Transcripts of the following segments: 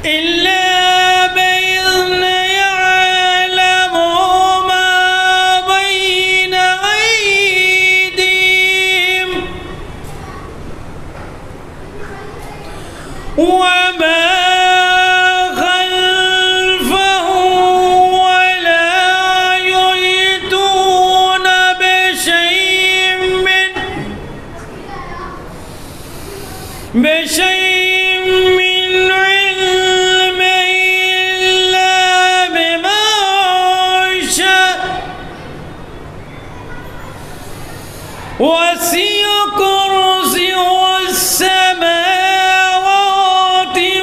إلا بإذن يعلم ما بين أيديهم وما خلفهم ولا يحيطون بشيء من علمه إلا بما شاء وسع كرسيه السماوات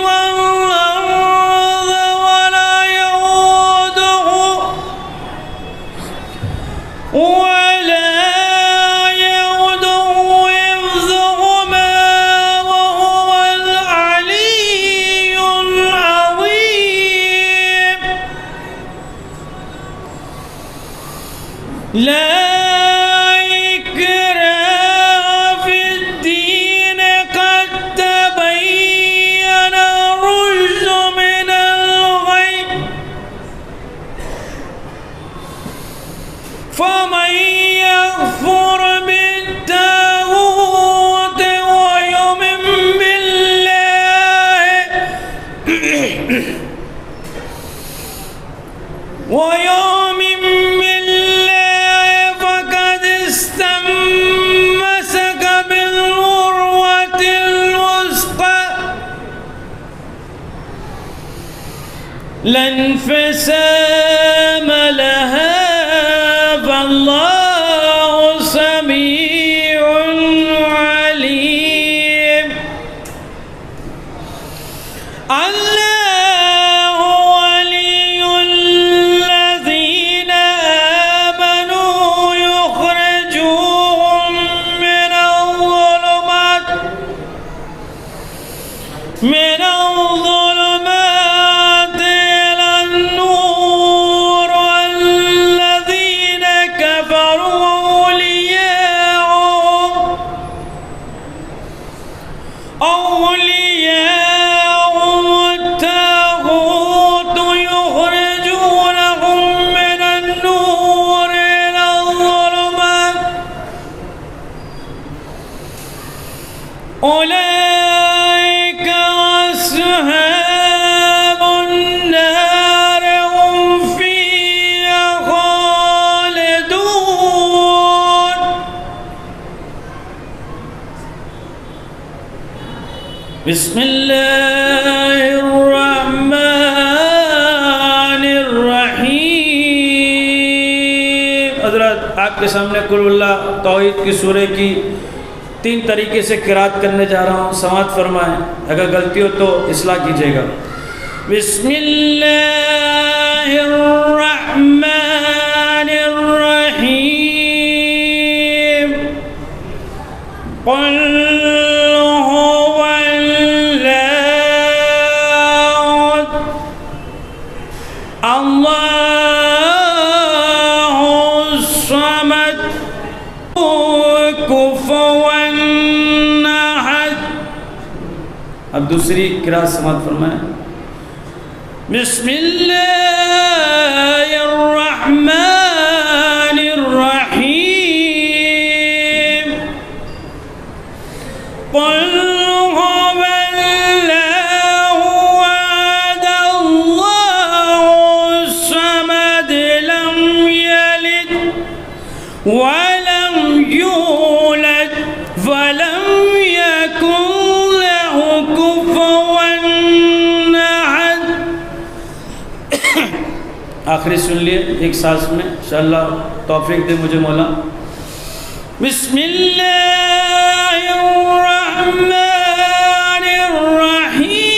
والأرض ولا يؤوده حفظهما وهو العلي العظيم. لا إكراه في الدين قد تبين الرشد من الغي فمن يكفر بالطاغوت ويؤمن بالله فقد استمسك بالعروة الوثقى لا انفصام لها فالله سميع عليم. الله ولي الذين آمنوا يخرجوهم من الظلمات إلى النور والذين كفروا أولياءهم الطاغوت يخرجونهم من النور إلى الظلمات أولئك أصحاب النار هم فيها خالدون. بسم الله الرحمن الرحیم. حضرات آپ کے سامنے قل اللہ توحید کی سورہ کی 3 طریقے سے قرات کرنے جا رہا ہوں، سماعت فرمائیں، اگر غلطی ہو تو اصلاح کیجیے گا. بسم اللہ الرحمن الرحیم. قل اللہ الصمد کفوا احد. اب دوسری قرات سماعت فرمائیں. بسم اللہ الرحمن الرحیم. قل ولم يولد ولم يكن له كفوا احد. آخری سن لیے ایک سانس میں، انشاءاللہ توفیق دے مجھے مولا. بسم اللہ الرحمن الرحیم.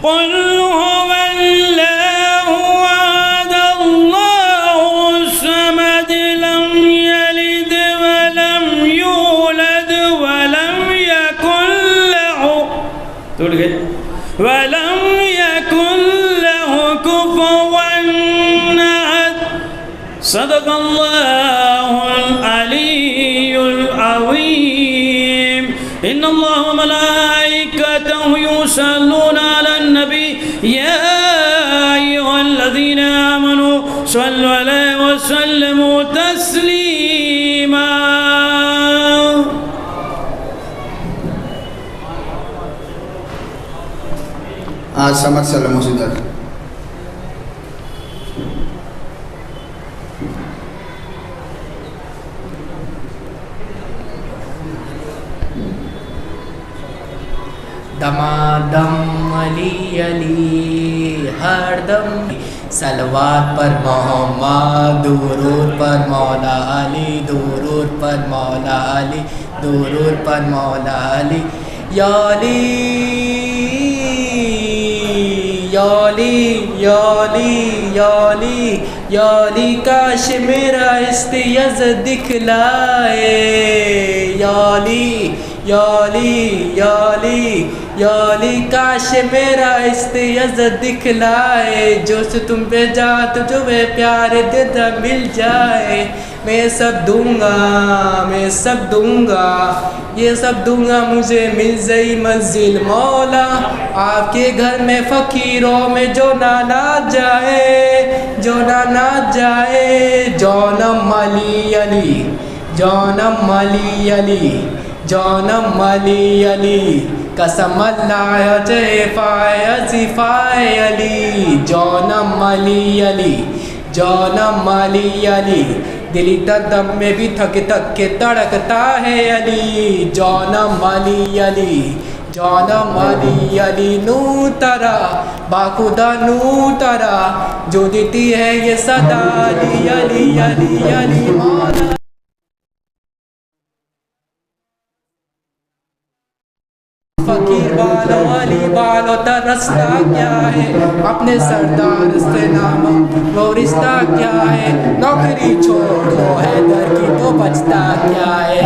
قل ولم يكن له كفوا أحد. صدق الله العلي العظيم. ان اللہ و ملائکتہ یصلون علی النبی یا ایھا الذین آمنوا صلوا علیہ وسلموا تسلیما. آج سمجھ سلام اسی تک. دمادم علی علی ہر دم صلوات پر محمد، درود پر مولا علی، درود پر مولا علی، درود پر مولا علی. یا علی یا علی یا علی یا علی یا علی کاش میرا استیز دکھلائے. یا علی یا علی یا علی یا علی کاش میرا استیز دکھلائے. جو سے تم پہ جا تجھے وہ پیار دیدہ مل جائے. میں سب دوں گا میں سب دوں گا یہ سب دوں گا مجھے مل گئی منزل مولا. آپ کے گھر میں فقیروں میں جو نہ جائے جو نہ جائے. جونم علی علی جونم علی علی جونم علی علی قسم اللہ جیفائے عزیفائے علی. جونم علی علی جونم علی علی دلی دم میں بھی تھک تھک کے تڑکتا ہے علی. جونم علی علی جونم علی علی نو ترا باخدا نو ترا جو دیتی ہے یہ صدا علی علی علی علی مولا. فقیر بالو علی بالو ترستا کیا ہے اپنے سردار سے نام وہ رشتہ کیا ہے. نوکری چھوڑو حیدر کی تو بچتا کیا ہے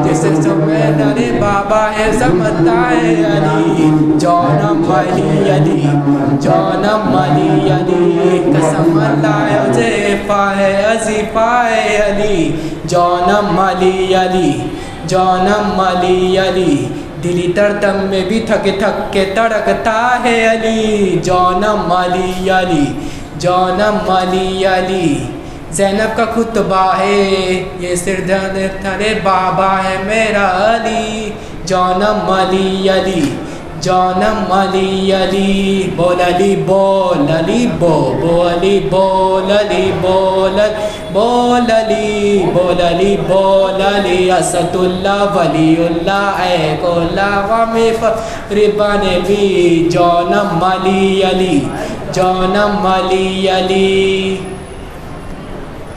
جسے سمیں نرے بابا ہے سمجھتا ہے علی. جونم علی علی جونم علی علی قسم اللہ جیفا ہے عزیفا ہے علی. جونم علی علی جونم علی علی دلی دردم میں بھی تھک تھک کے تڑکتا ہے علی. جونم علی علی جونم علی علی زینب کا خطبہ ہے یہ سردن تھرے بابا ہے میرا علی. جونم علی علی جونم علی علی بول علی بول علی بو علی بول علی بول بول علی بول علی بول علی اسد اللہ ولی اللہ اے کولا غمی فریبان بھی. جونم علی علی جونم علی علی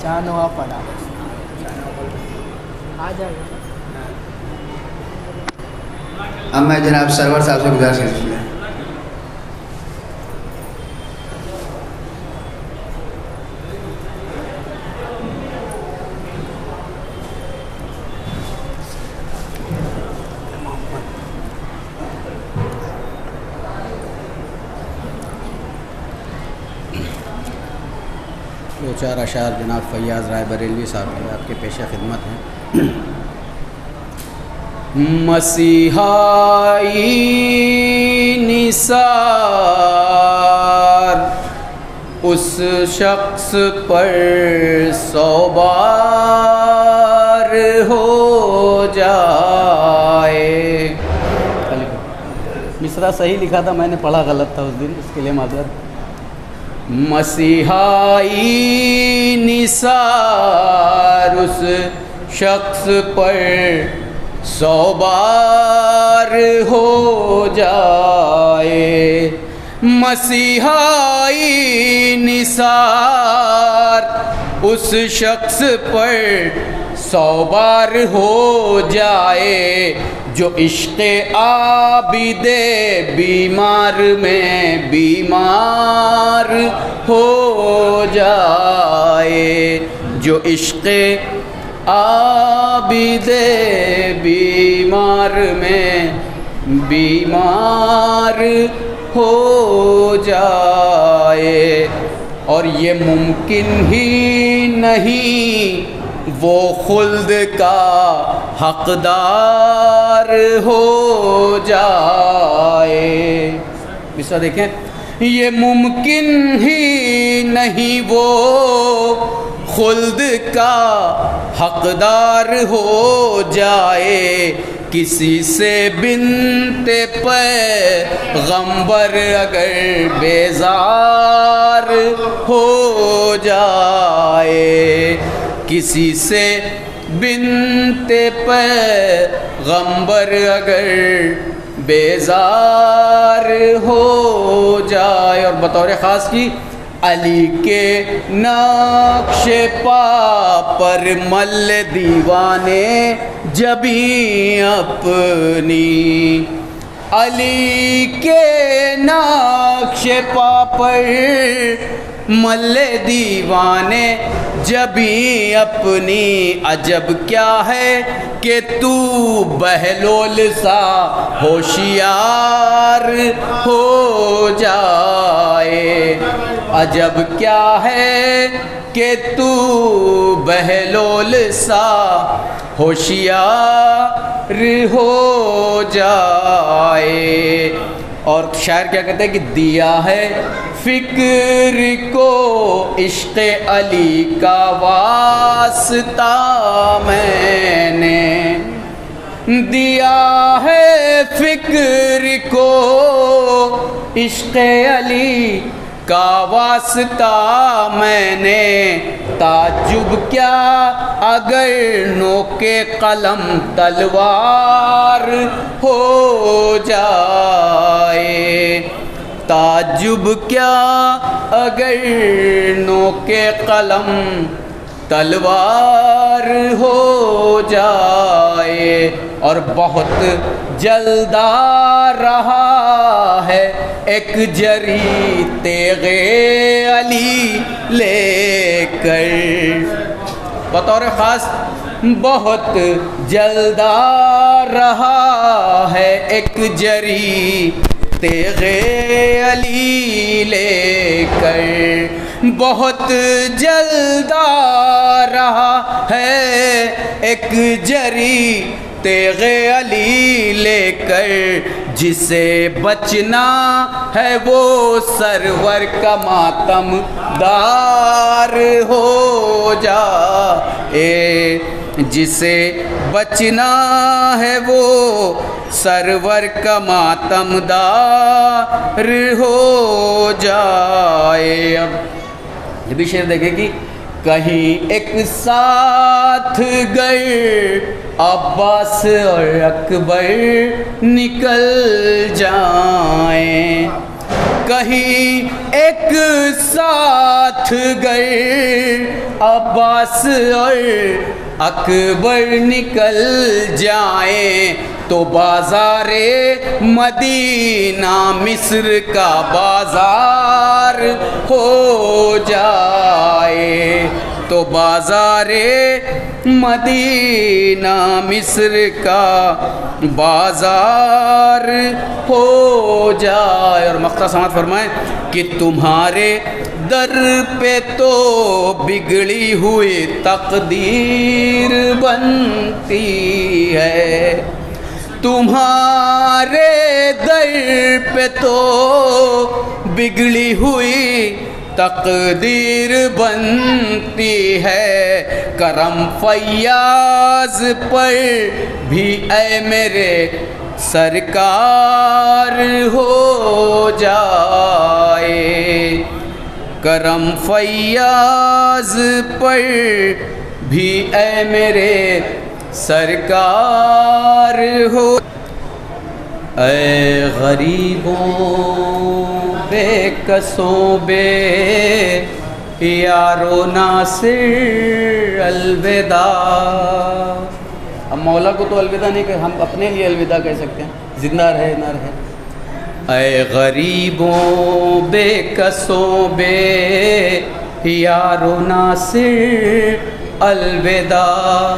چانو پڑا آ جائے. اب میں جناب سرور صاحب سے گزارش کرتی ہوں. دو چار اشعار جناب فیاض رائے بریلوی صاحب کے آپ کے پیش خدمت ہیں. مسیحائی نثار اس شخص پر 100 بار ہو جائے. مصرع صحیح لکھا تھا، میں نے پڑھا غلط تھا اس دن، اس کے لیے معذرت. مسیحائی نثار اس شخص پر 100 بار ہو جائے. مسیحائی نثار اس شخص پر 100 بار ہو جائے جو عشق عابد بیمار میں بیمار ہو جائے. جو عشق عابد بیمار میں بیمار ہو جائے. اور یہ ممکن ہی نہیں وہ خلد کا حقدار ہو جائے. مصرع دیکھیں. یہ ممکن ہی نہیں وہ خلد کا حقدار ہو جائے کسی سے بنت پیغمبر اگر بیزار ہو جائے. کسی سے بنت پیغمبر اگر بیزار ہو جائے. اور بطور خاص کی علی کے نقش پا پر مل دیوانے جبیں اپنی. علی کے نقش پا پر مل دیوانے جبیں اپنی. عجب کیا ہے کہ تو بہلول سا ہوشیار ہو جائے. عجب کیا ہے کہ تو بہلول سا ہوشیار ہو جائے. اور شاعر کیا کہتے ہیں کہ دیا ہے فکر کو عشق علی کا واسطہ میں نے. دیا ہے فکر کو عشق علی کا واسطہ میں نے. تعجب کیا اگر نوک قلم تلوار ہو جائے. تعجب کیا اگر نوک قلم تلوار ہو جائے. اور بہت جلد آ رہا ہے ایک جری تیغ علی لے کر. بطور خاص بہت جلد آ رہا ہے ایک جری تیغ علی لے کر. بہت جلد آ رہا ہے ایک جری تیغ علی لے کر. جسے بچنا ہے وہ سرور کا ماتم دار ہو جائے. جسے بچنا ہے وہ سرور کا ماتم دار ہو جائے. اب یہ بھی شعر دیکھیں کہ کہیں ایک ساتھ گئے عباس اور اکبر نکل جائیں. کہیں ایک ساتھ گئے عباس اور اکبر نکل جائیں تو بازار مدینہ مصر کا بازار ہو جائے. تو بازار مدینہ مصر کا بازار ہو جائے. اور مقطع سماعت فرمائیں کہ تمہارے در پہ تو بگڑی ہوئی تقدیر بنتی ہے. تمہارے در پہ تو بگڑی ہوئی تقدیر بنتی ہے. کرم فیاض پر بھی اے میرے سرکار ہو جائے. کرم فیاض پر بھی اے میرے سرکار ہو. اے غریبوں بے کسوں بے یارو ناصر الوداع. ہم مولا کو تو الوداع نہیں کہہ، ہم اپنے لیے الوداع کہہ سکتے ہیں، زندہ رہے نہ رہے. اے غریبوں بے کسوں بے یارو ناصر الوداع.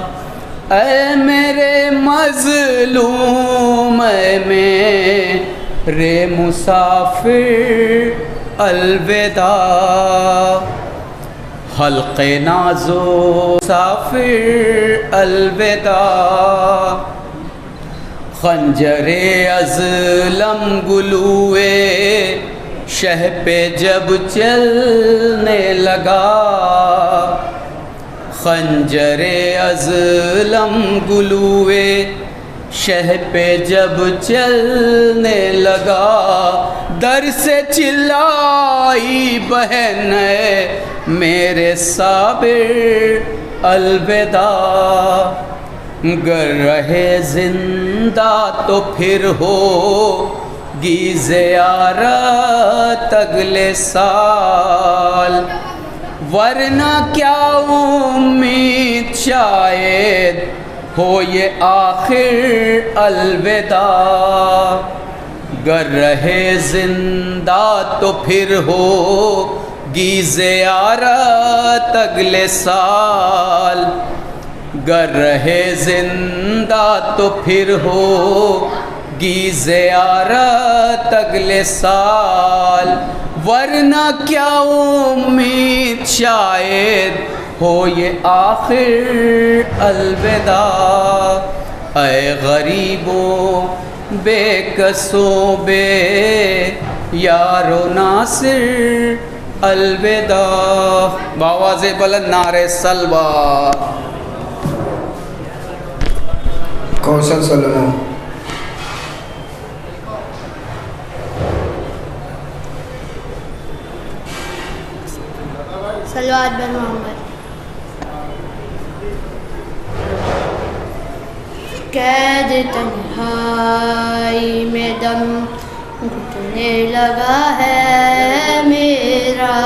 اے میرے مظلوم اے میرے مسافر الوداع. حلق نازو سافر الوداع، خنجر ازلم گلوئے شہ پہ جب چلنے لگا، خنجر ازلم گلوئے شہ پہ جب چلنے لگا، در سے چلائی بہن میرے صابر الوداع، گر رہے زندہ تو پھر ہو گی زیارت اگلے سال، ورنہ کیا امید شاید ہو یہ آخر الوداع، گر رہے زندہ تو پھر ہو گی زیارت اگلے سال، گر رہے زندہ تو پھر ہو گی زیارت اگلے سال، ورنہ کیا امید شاید ہو یہ آخر الوداع، اے غریبوں بے کسوں بے یار و ناصر الوداع، بآواز بلند نعرہ صلوات۔ کوثر سلموں۔ صلوات بن محمد۔ قید تنہائی میں دم گھٹنے لگا ہے میرا،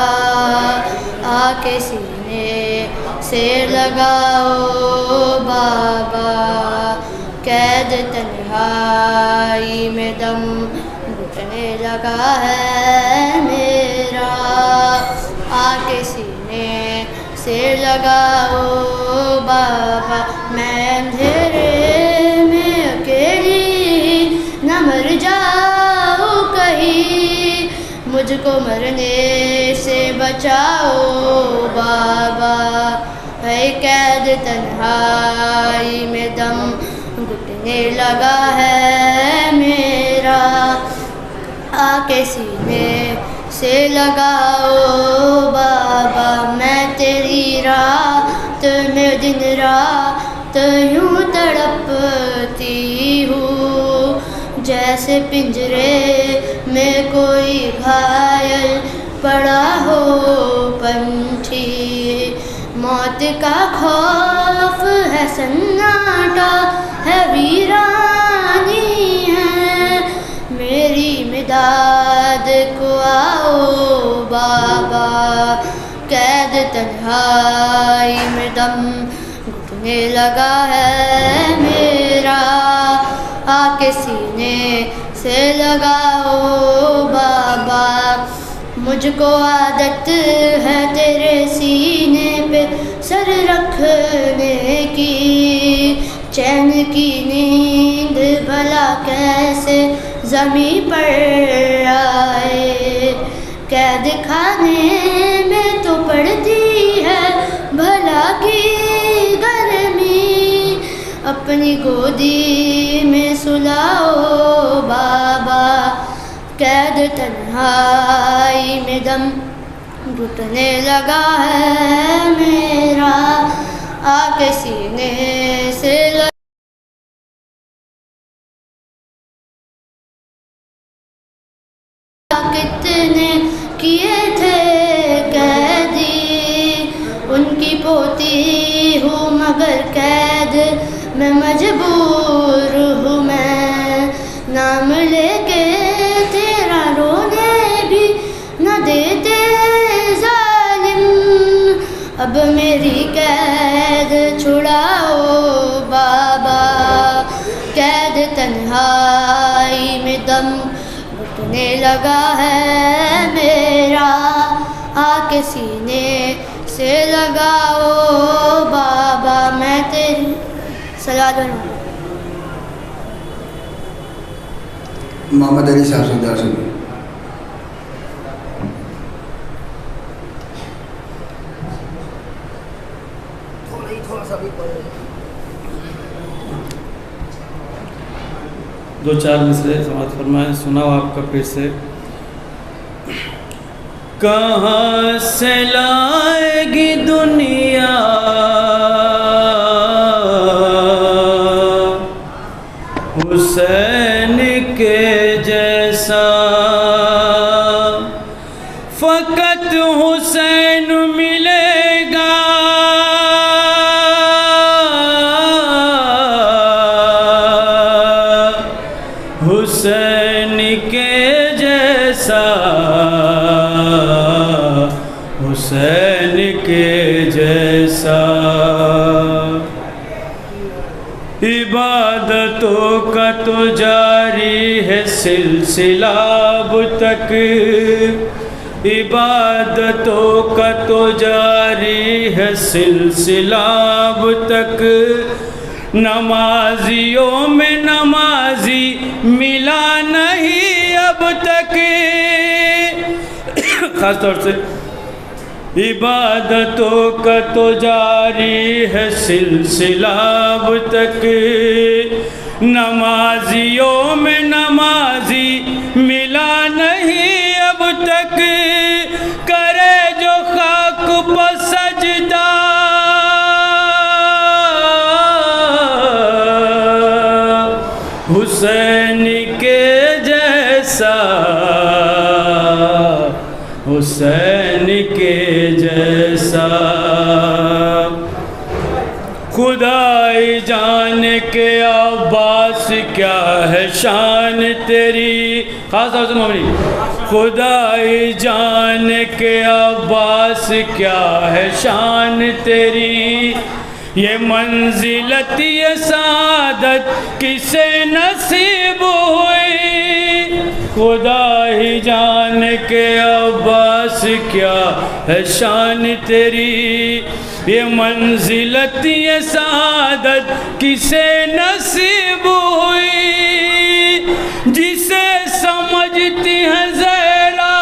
آ کے سینے سے لگاؤ بابا، قید تنہائی میں دم گھٹنے لگا ہے میرا، آ کے سینے سے لگاؤ بابا، میں اندھیرے میں اکیلی نہ مر جاؤں کہیں، مجھ کو مرنے سے بچاؤ بابا، ہے قید تنہائی میں دم گھٹنے لگا ہے میرا، آ کے سینے سے لگاؤ بابا، میں تیری رات میں دن رات یوں تڑپتی ہوں، جیسے پنجرے میں کوئی گھائل پڑا ہو پنچھی، موت کا خوف ہے سناٹا ہے ویرانی ہے، میری مداد کو آؤ بابا، قید تنہائی میں دم گھٹنے لگا ہے میرا، آ کے سینے سے لگاؤ بابا، مجھ کو عادت ہے تیرے سینے پہ سر رکھنے کی، چین کی نیند بھلا کیسے زمیں پر آئے، قید خانے میں تو پڑتی ہے بھلا کی گرمی، اپنی گودی میں سلاؤ بابا، قید تنہائی میں دم گھٹنے لگا ہے میرا، آ کے سینے سے لگا، کتنے کیے تھے قیدی، ان کی پوتی ہوں مگر قید میں مجبور ہوں، میں نام لے کے تیرا رونے بھی نہ دیتے ظالم، اب میری قید چھڑاؤ بابا، قید تنہائی میں دم گھٹنے لگا ہے میرا، آ کے سینے سے لگاؤ بابا، میں تیری صلوات بنواؤں۔ محمد علی صاحب سے درس ہوئی۔ دو چار مصرے سماعت فرمائیں، سناؤ آپ کا پھر سے. کہاں سے لائے گی دنیا حسین کے جیسا، فقط حسین ملے گا حسین کے جیسا، حسین کے جیسا. عبادتوں کا تو جاری ہے سلسلہ اب تک، عبادتوں کا تو جاری ہے سلسلہ اب تک، نمازیوں میں نمازی ملا نہیں اب تک. خاص طور سے عبادتوں کا تو جاری ہے سلسلہ اب تک، نمازیوں میں نمازی ملا نہیں اب تک. کرے جو خاک پر سجدہ حسین کے جیسا، حسین کے جیسا. خدائی جان کے عباس کیا ہے شان تیری. خاص طور سے مومنی، خدائی جان کے عباس کیا ہے شان تیری. یہ منزلت یہ سعادت کسے نصیب ہوئی. خدا ہی جان کے عباس کیا ہے شان تیری. یہ منزلت یہ سعادت کسے نصیب ہوئی. جسے سمجھتی ہے زہرا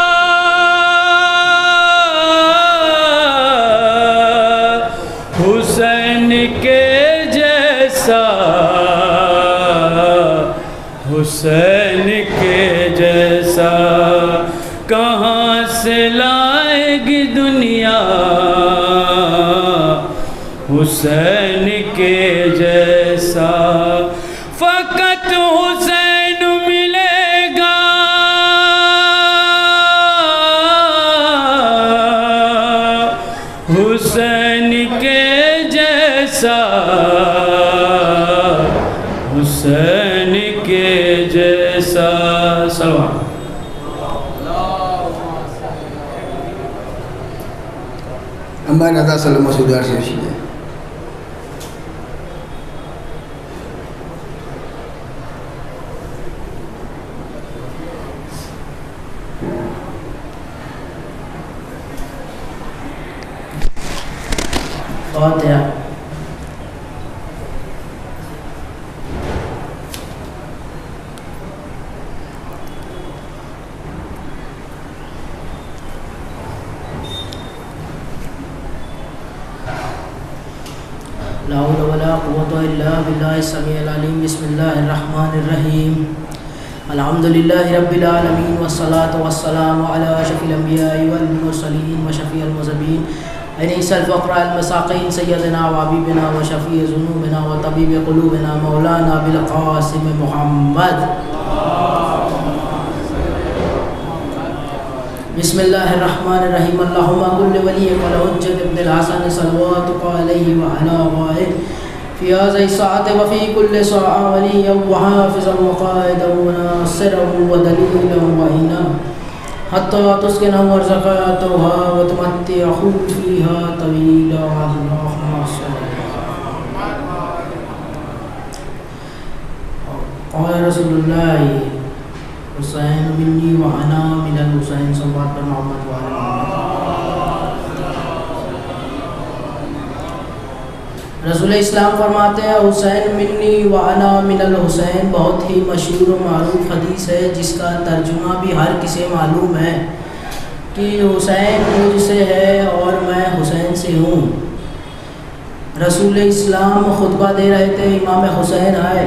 حسین کے جیسا، حسین کے جیسا. کہاں سے لائے گی دنیا حسین کے جیسا، فقط حسین ملے گا حسین کے جیسا، حسین کے جیسا. سلام. اما رضا صلی اللہ علیہ وسلم سے رشید ہے. فاتحہ. لا حول ولا قوة إلا بالله السميع العليم. بسم الله الرحمن الرحيم. الحمد لله رب العالمين والصلاة والسلام على أشرف الأنبياء والمرسلين وشفيع المذنبين أنيس الفقراء المساكين سيدنا وحبيبنا وشفيع ذنوبنا وطبيب قلوبنا مولانا بالقاسم محمد. بسم الله الرحمن الرحيم. اللهم كل وليك والحجة ابن الحسن صلواتك عليه وعلى آله في هذه الساعة وفي كل ساعة وليا وحافظا وقائدا وناصرا ودليلا وعينا حتى تسكنه زكاتها وتمتعه فيها طويلا. اللهم صل. قال رسول الله حسین منی وعنا من الحسین. صلوات پر محمد وعلی رسول اسلام فرماتے ہیں حسین منی وعنا من الحسین بہت ہی مشہور و معروف حدیث ہے جس کا ترجمہ بھی ہر کسی معلوم ہے کہ حسین مجھ سے ہے اور میں حسین سے ہوں. رسول اسلام خطبہ دے رہے تھے، امام حسین آئے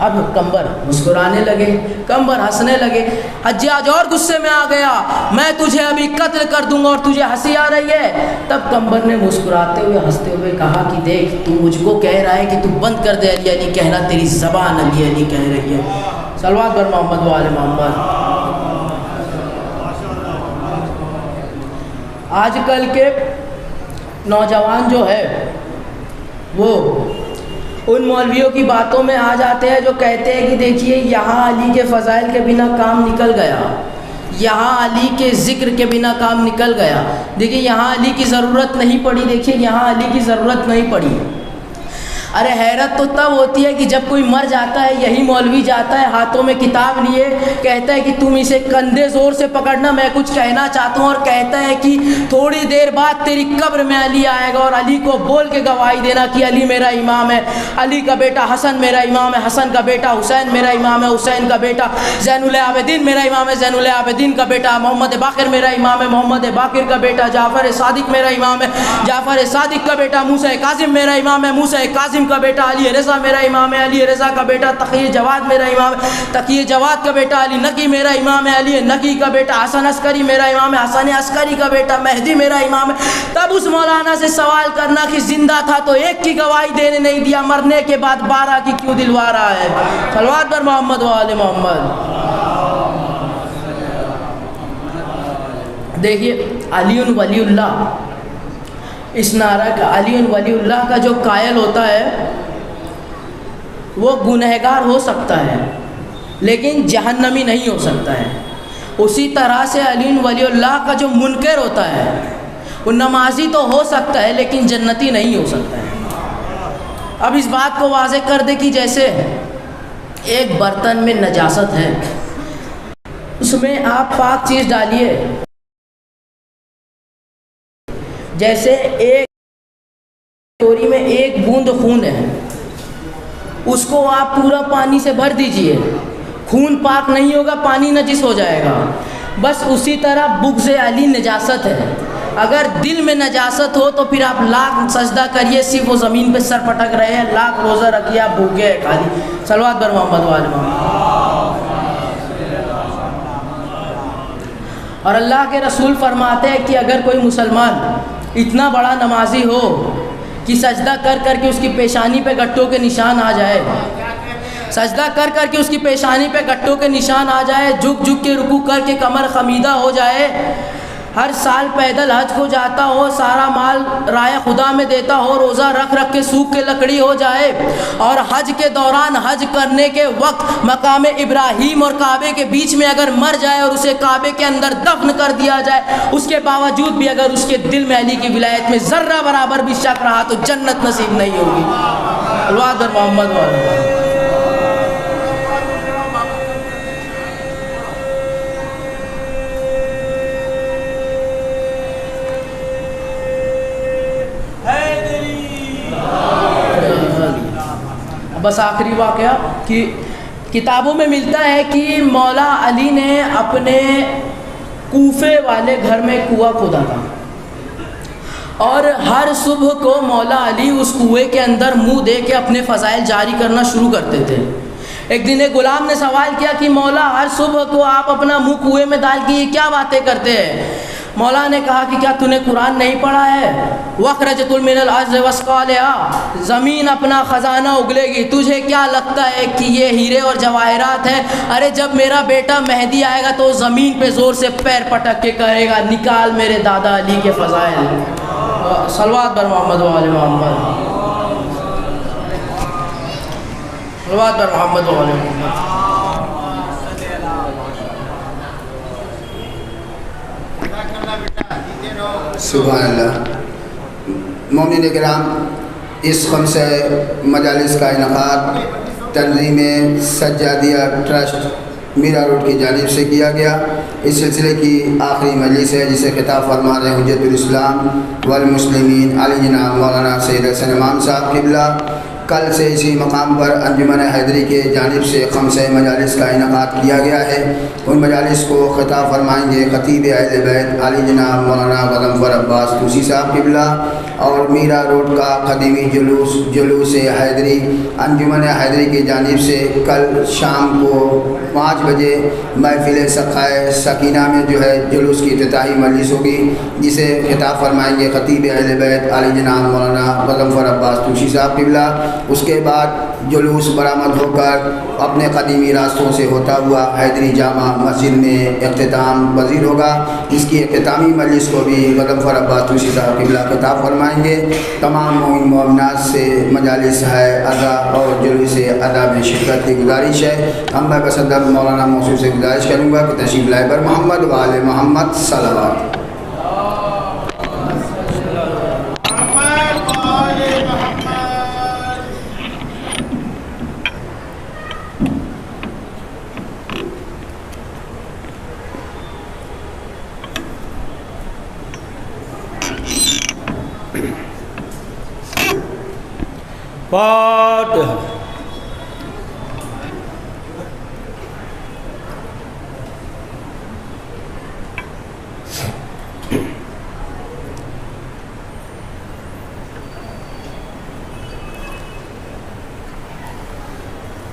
اب قمبر مسکرانے لگے، قمبر ہنسنے لگے۔ حجاج اور غصے میں آ گیا، میں تجھے ابھی قتل کر دوں گا اور تجھے ہنسی آ رہی ہے؟ تب قمبر نے مسکراتے ہوئے ہنستے ہوئے کہا کہ دیکھ، تو مجھ کو کہہ رہا ہے کہ تو بند کر دے علی علی کہنا، تیری زبان علی علی کہہ رہی ہے۔ صلوات بر محمد و آل محمد۔ آج کل کے نوجوان جو ہے وہ ان مولویوں کی باتوں میں آ جاتے ہیں جو کہتے ہیں کہ دیکھیے یہاں علی کے فضائل کے بنا کام نکل گیا، یہاں علی کے ذکر کے بنا کام نکل گیا، دیکھیے یہاں علی کی ضرورت نہیں پڑی، دیکھیے یہاں علی کی ضرورت نہیں پڑی۔ ارے حیرت تو تب ہوتی ہے کہ جب کوئی مر جاتا ہے، یہی مولوی جاتا ہے ہاتھوں میں کتاب لیے، کہتا ہے کہ تم اسے کندھے زور سے پکڑنا، میں کچھ کہنا چاہتا ہوں، اور کہتا ہے کہ تھوڑی دیر بعد تیری قبر میں علی آئے گا اور علی کو بول کے گواہی دینا کہ علی میرا امام ہے، علی کا بیٹا حسن میرا امام ہے، حسن کا بیٹا حسین میرا امام ہے، حسین کا بیٹا زین العابدین میرا امام ہے، زین العابدین کا بیٹا محمد باقر میرا امام ہے، محمد باقر کا بیٹا جعفر صادق میرا امام ہے، جعفر صادق کا بیٹا موسیٰ کاظم میرا امام ہے، موسیٰ کاظم کا بیٹا علی رضا میرا امام ہے، علی رضا کا بیٹا تقی جواد میرا امام ہے، تقی جواد کا بیٹا علی نقی میرا امام ہے، علی نقی کا بیٹا حسن عسکری میرا امام ہے، حسن عسکری کا بیٹا مہدی میرا امام ہے۔ تب اس مولانا سے سوال کرنا کہ زندہ تھا تو ایک کی گواہی دینے نہیں دیا، مرنے کے بعد 12 کی کیوں دلوا رہا ہے؟ صلوات بر محمد و آل محمد۔ دیکھیے علی ولی اللہ، اس نعرہ کا علی ولی اللہ کا جو قائل ہوتا ہے وہ گنہگار ہو سکتا ہے لیکن جہنمی نہیں ہو سکتا ہے، اسی طرح سے علی ولی اللہ کا جو منکر ہوتا ہے وہ نمازی تو ہو سکتا ہے لیکن جنتی نہیں ہو سکتا ہے۔ اب اس بات کو واضح کر دے کہ جیسے ایک برتن میں نجاست ہے، اس میں آپ پاک چیز ڈالیے، جیسے ایک کٹوری میں ایک بوند خون ہے، اس کو آپ پورا پانی سے بھر دیجئے، خون پاک نہیں ہوگا، پانی نجس ہو جائے گا۔ بس اسی طرح بغض علی نجاست ہے، اگر دل میں نجاست ہو تو پھر آپ لاکھ سجدہ کریے، صرف وہ زمین پہ سر پٹک رہے ہیں، لاکھ روزہ رکھیے، آپ بھوکے ہیں خالی۔ صلوات بر محمد و آل محمد۔ اور اللہ کے رسول فرماتے ہیں کہ اگر کوئی مسلمان اتنا بڑا نمازی ہو کہ سجدہ کر کر کے اس کی پیشانی پہ گٹھوں کے نشان آ جائے، سجدہ کر کر کے اس کی پیشانی پہ گٹھوں کے نشان آ جائے، جھک جھک کے رکوع کر کے کمر خمیدہ ہو جائے، ہر سال پیدل حج کو جاتا ہو، سارا مال رائے خدا میں دیتا ہو، روزہ رکھ رکھ کے سوکھ کے لکڑی ہو جائے، اور حج کے دوران حج کرنے کے وقت مقام ابراہیم اور کعبے کے بیچ میں اگر مر جائے اور اسے کعبے کے اندر دفن کر دیا جائے، اس کے باوجود بھی اگر اس کے دل میں علی کی ولایت میں ذرہ برابر بھی شک رہا تو جنت نصیب نہیں ہوگی۔ صلوات بر محمد و آل محمد۔ بس آخری واقعہ کہ کتابوں میں ملتا ہے کہ مولا علی نے اپنے کوفے والے گھر میں کنواں کھودا تھا، اور ہر صبح کو مولا علی اس کنویں کے اندر منہ دے کے اپنے فضائل جاری کرنا شروع کرتے تھے۔ ایک دن ایک غلام نے سوال کیا کہ مولا ہر صبح کو آپ اپنا منہ کنویں میں ڈال کے یہ کیا باتیں کرتے ہیں؟ مولا نے کہا کہ کیا تو نے قرآن نہیں پڑھا ہے؟ وَأَخْرَجَتْ مِنَ الْأَرْضِ وَأَثْقَالِهَا، زمین اپنا خزانہ اگلے گی، تجھے کیا لگتا ہے کہ یہ ہیرے اور جواہرات ہیں؟ ارے جب میرا بیٹا مہدی آئے گا تو زمین پہ زور سے پیر پٹک کے کہے گا نکال میرے دادا علی کے فضائل۔ صلوات بر محمد و آل محمد۔ صلوات بر محمد و آل محمد۔ سبحان اللہ۔ مومنین کرام، اس خمسہ مجالس کا انعقاد تنظیم سجادیہ ٹرسٹ میرا روڈ کی جانب سے کیا گیا۔ اس سلسلے کی آخری مجلس ہے جسے خطاب فرما رہے ہیں حجت الاسلام والمسلمین علی جناب مولانا سید حسن امام صاحب قبلہ، کل سے اسی مقام پر انجمن حیدری کے جانب سے خمسہ مجالس کا انعقاد کیا گیا ہے۔ ان مجالس کو خطاب فرمائیں گے خطیب اہل بیت علی جناب مولانا غضنفر عباس طوسی صاحب قبلہ، اور میرا روڈ کا قدیمی جلوس حیدری انجمن حیدری کی جانب سے کل شام کو 5 بجے محفل سقائے سکینہ میں جو ہے جلوس کی افتتاحی مجلس ہوگی، جسے خطاب فرمائیں گے خطیب اہل بیت علی جناب مولانا غضنفر عباس طوسی صاحب قبلہ۔ اس کے بعد جلوس برآمد ہو کر اپنے قدیمی راستوں سے ہوتا ہوا حیدری جامع مسجد میں اختتام پذیر ہوگا۔ اس کی اختتامی مجلس کو بھی غضنفر عباس طوسی صاحب قبلہ خطاب فرمائیں گے۔ تمام مومن مومنات سے مجالس ہے ادا اور جلوس ادا میں شرکت کی گزارش ہے۔ ہم میں بصدر مولانا موصوف سے گزارش کروں گا کہ تشریف لائے بر محمد و آل محمد صلوات۔ فاتحہ۔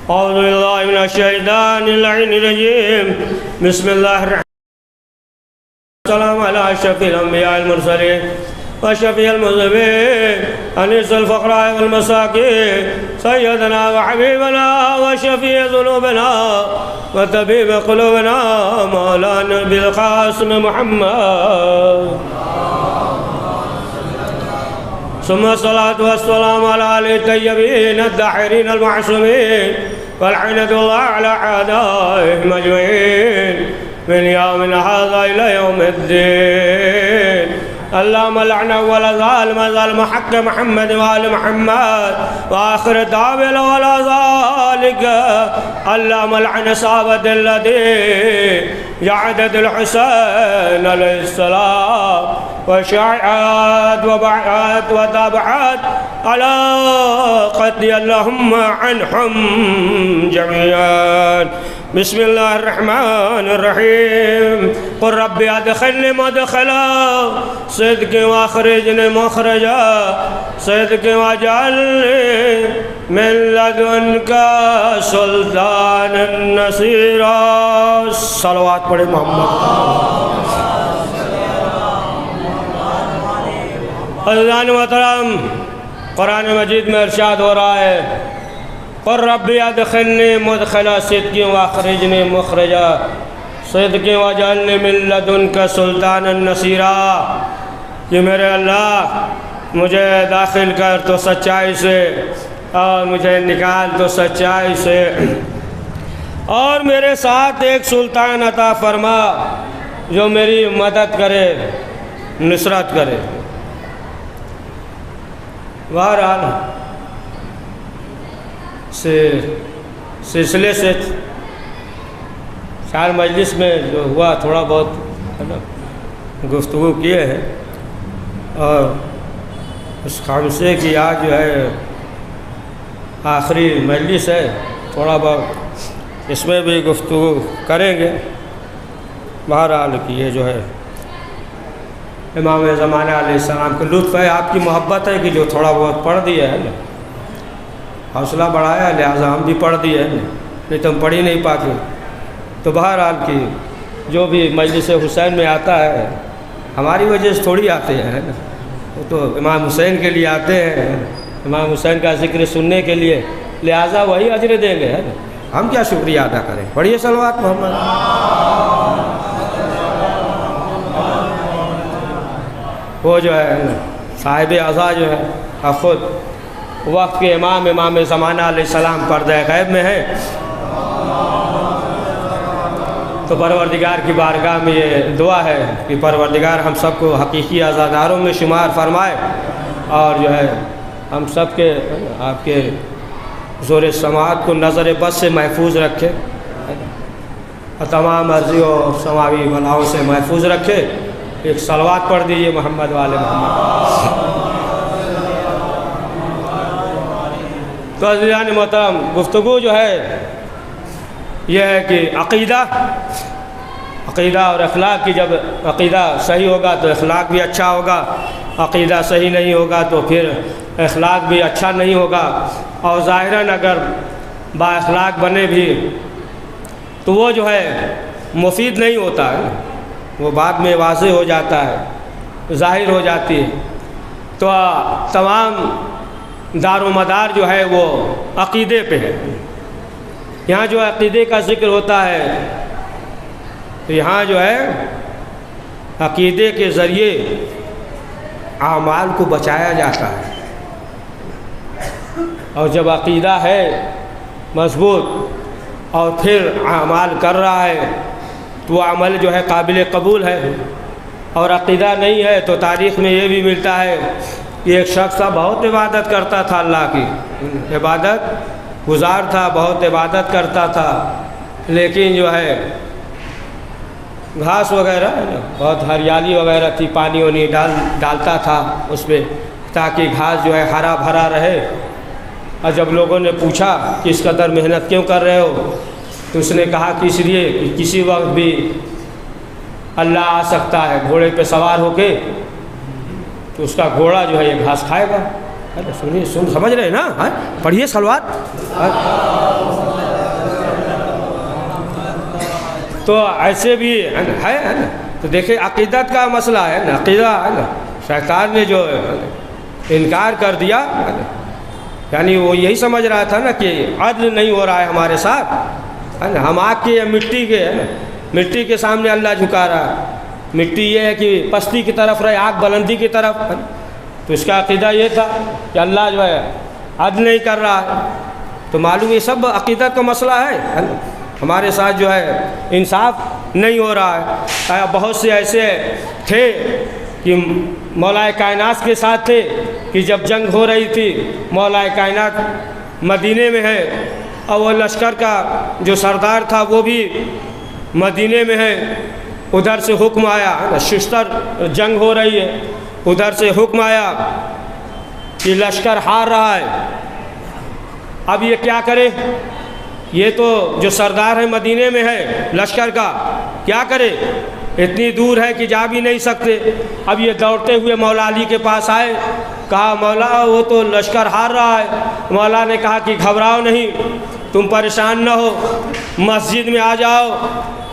اعوذ باللہ من الشیطان اللعین الرجیم، بسم اللہ الرحمن الرحیم، السلام علی اشرف الانبیاء المرسلین وشفیع المذنبین انیس الفقراء والمساکین سیدنا وحبیبنا وشفیع ذنوبنا وطبیب قلوبنا مولانا بالقاسم محمد، ثم الصلاة والسلام على آله الطيبين الطاهرين المعصومين والعنة الله على أعدائهم أجمعين من يوم هذا إلى يوم الدين. اللهم لعن ولا ظالم حق محمد وآل محمد وآخر دعوانا ولا ذلك. اللهم لعن صحابة الذين جعدت الحسين عليه السلام وشاعت وبعت وتابعت على قتل اللهم عنهم جميعا. بسم الله الرحمن الرحيم. قل ربي أدخلني مدخلا صدق واخرجني مخرجا صدق واجعلني من لدنك سلطانا نصيرا. صلوات پڑھے محمد. عزیزان محترم، قرآن مجید میں ارشاد ہو رہا ہے قل ربی ادخلنی مدخلا صدق واخرجنی مخرجا صدق واجعلنی من لدنک سلطانا نصیرا، کہ میرے اللہ مجھے داخل کر تو سچائی سے اور مجھے نکال تو سچائی سے، اور میرے ساتھ ایک سلطان عطا فرما جو میری مدد کرے نصرت کرے. بہرحال سلسلے سے چار مجلس میں جو ہوا تھوڑا بہت گفتگو کیے ہیں، اور اس خامسے کی آج جو ہے آخری مجلس ہے، تھوڑا بہت اس میں بھی گفتگو کریں گے. بہرحال کہ یہ جو ہے امام زمانہ علیہ السلام کو لطف ہے، آپ کی محبت ہے کہ جو تھوڑا بہت پڑھ دیا ہے نا، حوصلہ بڑھایا ہے، لہٰذا ہم بھی پڑھ دیے ہیں، نہیں تو ہم پڑھ ہی نہیں پاتے. تو بہرحال کہ جو بھی مجلس حسین میں آتا ہے ہماری وجہ سے تھوڑی آتے ہیں، وہ تو امام حسین کے لیے آتے ہیں، امام حسین کا ذکر سننے کے لیے، لہٰذا وہی اجر دیں گے. ہم کیا شکریہ ادا کریں. پڑھیے صلوات محمد. وہ جو ہے صاحب عزا جو ہے خود وقت کے امام زمانہ علیہ السلام پردہ غیب میں ہیں، تو پروردگار کی بارگاہ میں یہ دعا ہے کہ پروردگار ہم سب کو حقیقی عزاداروں میں شمار فرمائے، اور جو ہے ہم سب کے آپ کے زور سماعت کو نظر بد سے محفوظ رکھے، اور تمام عرضی و سماوی بلاؤں سے محفوظ رکھے. ایک صلوات پڑھ دیجئے محمد والے محمد. تو عزیزان محترم گفتگو جو ہے یہ ہے کہ عقیدہ اور اخلاق کی، جب عقیدہ صحیح ہوگا تو اخلاق بھی اچھا ہوگا، عقیدہ صحیح نہیں ہوگا تو پھر اخلاق بھی اچھا نہیں ہوگا، اور ظاہراً اگر با اخلاق بنے بھی تو وہ جو ہے مفید نہیں ہوتا ہے، وہ بعد میں واضح ہو جاتا ہے، ظاہر ہو جاتی ہے۔ تو تمام دار و مدار جو ہے وہ عقیدے پہ ہے۔ یہاں جو عقیدے کا ذکر ہوتا ہے تو یہاں جو ہے عقیدے کے ذریعے اعمال کو بچایا جاتا ہے، اور جب عقیدہ ہے مضبوط اور پھر اعمال کر رہا ہے تو وہ عمل جو ہے قابل قبول ہے، اور عقیدہ نہیں ہے تو تاریخ میں یہ بھی ملتا ہے کہ ایک شخص تھا، بہت عبادت کرتا تھا، اللہ کی عبادت گزار تھا، بہت عبادت کرتا تھا، لیکن جو ہے گھاس وغیرہ بہت ہریالی وغیرہ تھی، پانی وانی ڈالتا تھا اس پہ تاکہ گھاس جو ہے ہرا بھرا رہے، اور جب لوگوں نے پوچھا کہ اس قدر محنت کیوں کر رہے ہو تو اس نے کہا کہ اس لیے کہ کسی وقت بھی اللہ آ سکتا ہے گھوڑے پہ سوار ہو کے، تو اس کا گھوڑا جو ہے یہ گھاس کھائے گا۔ سنیے، سمجھ رہے ہیں نا؟ پڑھیے صلوات۔ تو ایسے بھی ہے نا، تو دیکھیں عقیدت کا مسئلہ ہے نا، عقیدہ ہے نا، شیطان نے جو انکار کر دیا، یعنی وہ یہی سمجھ رہا تھا نا کہ عدل نہیں ہو رہا ہے ہمارے ساتھ، ہے نا، ہم آگ کے یا مٹی کے، ہے نا، مٹی کے سامنے اللہ جھکا رہا ہے، مٹی یہ ہے کہ پستی کی طرف رہے، آگ بلندی کی طرف، تو اس کا عقیدہ یہ تھا کہ اللہ جو ہے عدل نہیں کر رہا ہے۔ تو معلوم یہ سب عقیدت کا مسئلہ ہے نا، ہمارے ساتھ جو ہے انصاف نہیں ہو رہا ہے۔ بہت سے ایسے تھے کہ مولا کائنات کے ساتھ تھے کہ جب جنگ ہو رہی تھی، مولا کائنات مدینے میں ہے اور وہ لشکر کا جو سردار تھا وہ بھی مدینے میں ہے، ادھر سے حکم آیا، ششتر جنگ ہو رہی ہے، ادھر سے حکم آیا کہ لشکر ہار رہا ہے، اب یہ کیا کرے؟ یہ تو جو سردار ہے مدینے میں ہے لشکر کا، کیا کرے؟ اتنی دور ہے کہ جا بھی نہیں سکتے۔ اب یہ دوڑتے ہوئے مولا علی کے پاس آئے، کہا مولا وہ تو لشکر ہار رہا ہے۔ مولا نے کہا کہ گھبراؤ نہیں، تم پریشان نہ ہو، مسجد میں آ جاؤ،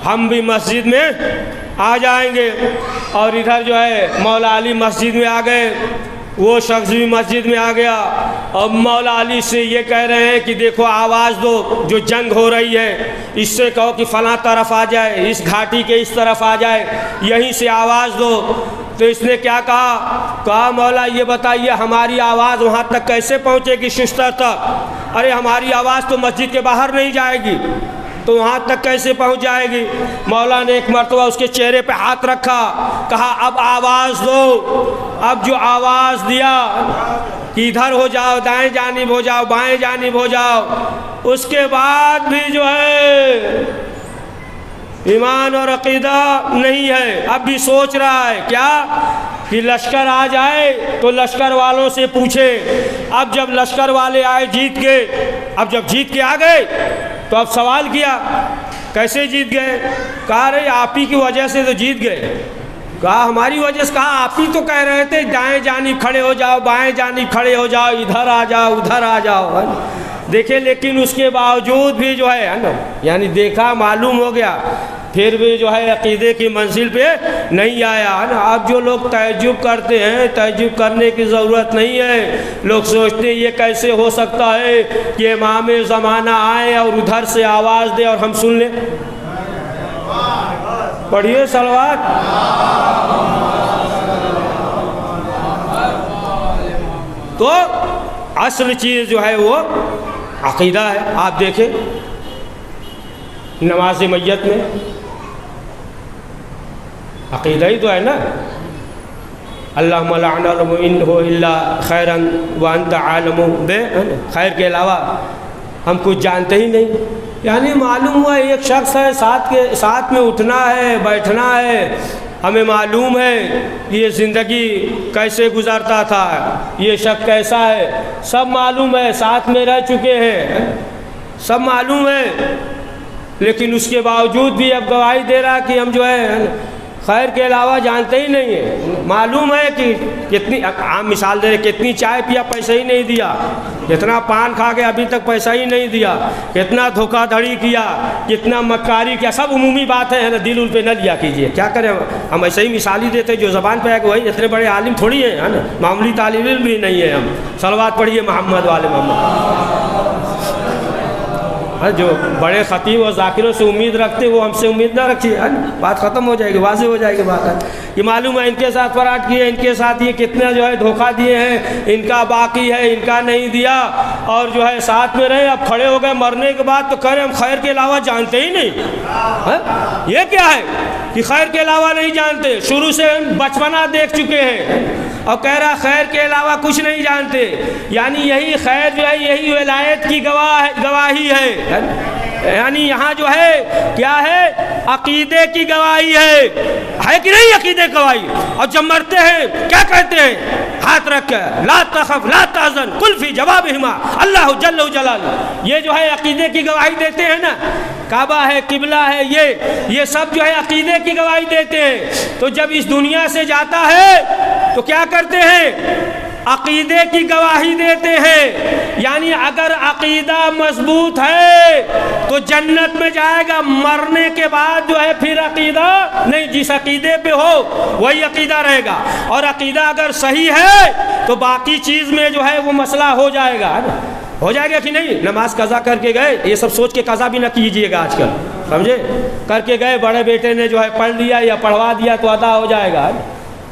ہم بھی مسجد میں آ جائیں گے۔ اور ادھر جو ہے مولا علی مسجد میں آ گئے، وہ شخص بھی مسجد میں آ گیا، اور مولا علی سے یہ کہہ رہے ہیں کہ دیکھو آواز دو، جو جنگ ہو رہی ہے اس سے کہو کہ فلاں طرف آ جائے، اس گھاٹی کے اس طرف آ جائے، یہیں سے آواز دو۔ تو اس نے کیا کہا مولا یہ بتائیے ہماری آواز وہاں تک کیسے پہنچے گی ششتر تک؟ ارے ہماری آواز تو مسجد کے باہر نہیں جائے گی، تو وہاں تک کیسے پہنچ جائے گی؟ مولا نے ایک مرتبہ اس کے چہرے پہ ہاتھ رکھا، کہا اب آواز دو۔ اب جو آواز دیا کہ ادھر ہو جاؤ، دائیں جانب ہو جاؤ، بائیں جانب ہو جاؤ، اس کے بعد بھی جو ہے ایمان اور عقیدہ نہیں ہے، اب بھی سوچ رہا ہے کیا کہ لشکر آ جائے تو لشکر والوں سے پوچھے۔ اب جب لشکر والے آئے جیت کے، اب جب جیت کے آ گئے تو اب سوال کیا کیسے جیت گئے؟ کہا رہے آپ ہی کی وجہ سے تو جیت گئے۔ کہا ہماری وجہ سے؟ کہا آپ ہی تو کہہ رہے تھے دائیں جانب کھڑے ہو جاؤ، بائیں جانب کھڑے ہو جاؤ، ادھر آ جاؤ، ادھر آ جاؤ۔ دیکھیں لیکن اس کے باوجود بھی جو ہے نا، یعنی دیکھا معلوم ہو گیا، پھر بھی جو ہے عقیدے کی منزل پہ نہیں آیا نا۔ اب جو لوگ تعجب کرتے ہیں، تعجب کرنے کی ضرورت نہیں ہے، لوگ سوچتے ہیں یہ کیسے ہو سکتا ہے کہ امام زمانہ آئے اور ادھر سے آواز دے اور ہم سن لیں۔ پڑھیے صلوات۔ تو اصل چیز جو ہے وہ عقیدہ ہے۔ آپ دیکھیں نماز میت میں عقیدہ ہی تو ہے نا، اللہم لا نعلم انہ الا خیرا وانت عالم بے، خیر کے علاوہ ہم کچھ جانتے ہی نہیں۔ یعنی معلوم ہوا ایک شخص ہے، ساتھ میں اٹھنا ہے، بیٹھنا ہے، ہمیں معلوم ہے یہ زندگی کیسے گزارتا تھا، یہ شخص کیسا ہے، سب معلوم ہے، ساتھ میں رہ چکے ہیں، سب معلوم ہے، لیکن اس کے باوجود بھی اب گواہی دے رہا کہ ہم جو ہے خیر کے علاوہ جانتے ہی نہیں ہیں۔ معلوم ہے کہ کتنی عام مثال دے رہے، کتنی چائے پیا پیسہ ہی نہیں دیا، کتنا پان کھا کے ابھی تک پیسہ ہی نہیں دیا، کتنا دھوکہ دھڑی کیا، کتنا مکاری کیا، سب عمومی باتیں ہیں نا، دل ان پہ نہ لیا کیجیے۔ کیا کریں ہم ایسے ہی مثال ہی دیتے جو زبان پہ ہے کہ وہی اتنے بڑے عالم تھوڑی ہیں، ہے نا، معمولی طالب علم بھی نہیں ہے ہم۔ صلوات پڑھیے محمد والے محمد۔ جو بڑے خطیب اور ذاکروں سے امید رکھتے وہ ہم سے امید نہ رکھیے، بات ختم ہو جائے گی، واضح ہو جائے گی بات۔ یہ معلوم ہے ان کے ساتھ فراڈ کیے، ان کے ساتھ یہ کتنا جو ہے دھوکہ دیے ہیں، ان کا باقی ہے، ان کا نہیں دیا، اور جو ہے ساتھ میں رہے، اب کھڑے ہو گئے مرنے کے بعد تو کہہ رہے ہم خیر کے علاوہ جانتے ہی نہیں۔ یہ کیا ہے کہ خیر کے علاوہ نہیں جانتے؟ شروع سے بچپنا دیکھ چکے ہیں اور کہہ رہا خیر کے علاوہ کچھ نہیں جانتے، یعنی یہی خیر جو ہے یہی ولایت کی گواہی ہے، یعنی یہاں جو ہے کیا ہے، عقیدے کی گواہی ہے کہ نہیں؟ عقیدے کی گواہی۔ اور جب مرتے ہیں کیا کہتے ہیں؟ ہاتھ رکھ کر لا تخف لا تحزن قل فی جوابہما اللہ جل جلالہ، یہ جو ہے عقیدے کی گواہی دیتے ہیں نا، کعبہ ہے، قبلہ ہے، یہ سب جو ہے عقیدے کی گواہی دیتے ہیں۔ تو جب اس دنیا سے جاتا ہے تو کیا کرتے ہیں؟ عقیدے کی گواہی دیتے ہیں، یعنی اگر عقیدہ مضبوط ہے تو جنت میں جائے گا، مرنے کے بعد جو ہے پھر عقیدہ نہیں، جس عقیدے پہ ہو وہی عقیدہ رہے گا، اور عقیدہ اگر صحیح ہے تو باقی چیز میں جو ہے وہ مسئلہ ہو جائے گا، ہو جائے گا کہ نہیں؟ نماز قضا کر کے گئے، یہ سب سوچ کے قضا بھی نہ کیجئے گا آج کل، سمجھے؟ کر کے گئے، بڑے بیٹے نے جو ہے پڑھ لیا یا پڑھوا دیا تو ادا ہو جائے گا۔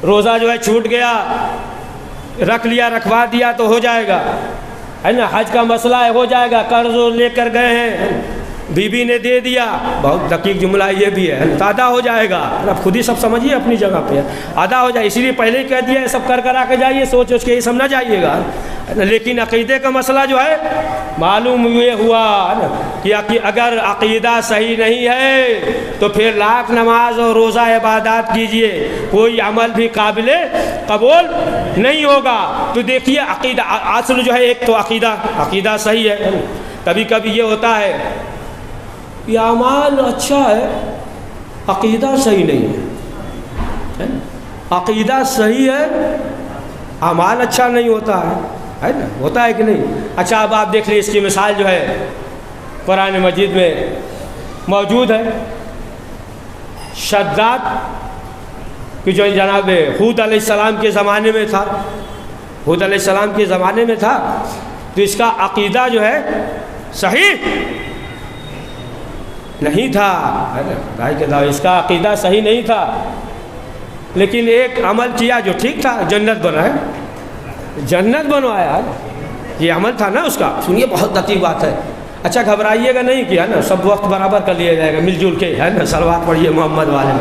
روزہ جو ہے چھوٹ گیا، رکھ لیا رکھوا دیا تو ہو جائے گا، ہے نا؟ حج کا مسئلہ ہے، ہو جائے گا۔ قرض لے کر گئے ہیں، بیوی نے دے دیا، بہت دقیق جملہ یہ بھی ہے، تو ادا ہو جائے گا۔ اب خود ہی سب سمجھیے اپنی جگہ پہ، ادا ہو جائے، اسی لیے پہلے ہی کہہ دیا ہے سب کر آ کے جائیے، سوچ کے یہ سب نہ جائیے گا۔ لیکن عقیدے کا مسئلہ جو ہے معلوم یہ ہوا کہ اگر عقیدہ صحیح نہیں ہے تو پھر لاکھ نماز اور روزہ عبادات کیجئے، کوئی عمل بھی قابل قبول نہیں ہوگا۔ تو دیکھیے عقیدہ اصل جو ہے، ایک تو عقیدہ صحیح ہے۔ کبھی کبھی یہ ہوتا ہے کہ اعمال اچھا ہے، عقیدہ صحیح نہیں ہے، عقیدہ صحیح ہے، اعمال اچھا نہیں ہوتا ہے نا؟ ہوتا ہے کہ نہیں؟ اچھا اب آپ دیکھ لیں، اس کی مثال جو ہے قرآن مجید میں موجود ہے۔ شداد کہ جو جناب ہود علیہ السلام کے زمانے میں تھا، ہود علیہ السلام کے زمانے میں تھا، تو اس کا عقیدہ جو ہے صحیح نہیں تھا، اس کا عقیدہ صحیح نہیں تھا، لیکن ایک عمل کیا جو ٹھیک تھا، جنت بنائے، جنت بنوایا۔ یہ عمل تھا نا اس کا، سنیے بہت دقیق بات ہے۔ اچھا گھبرائیے گا نہیں کہ ہے نا، سب وقت برابر کر لیا جائے گا، مل جل کے، ہے نا؟ صلوات پڑھیے محمد والے۔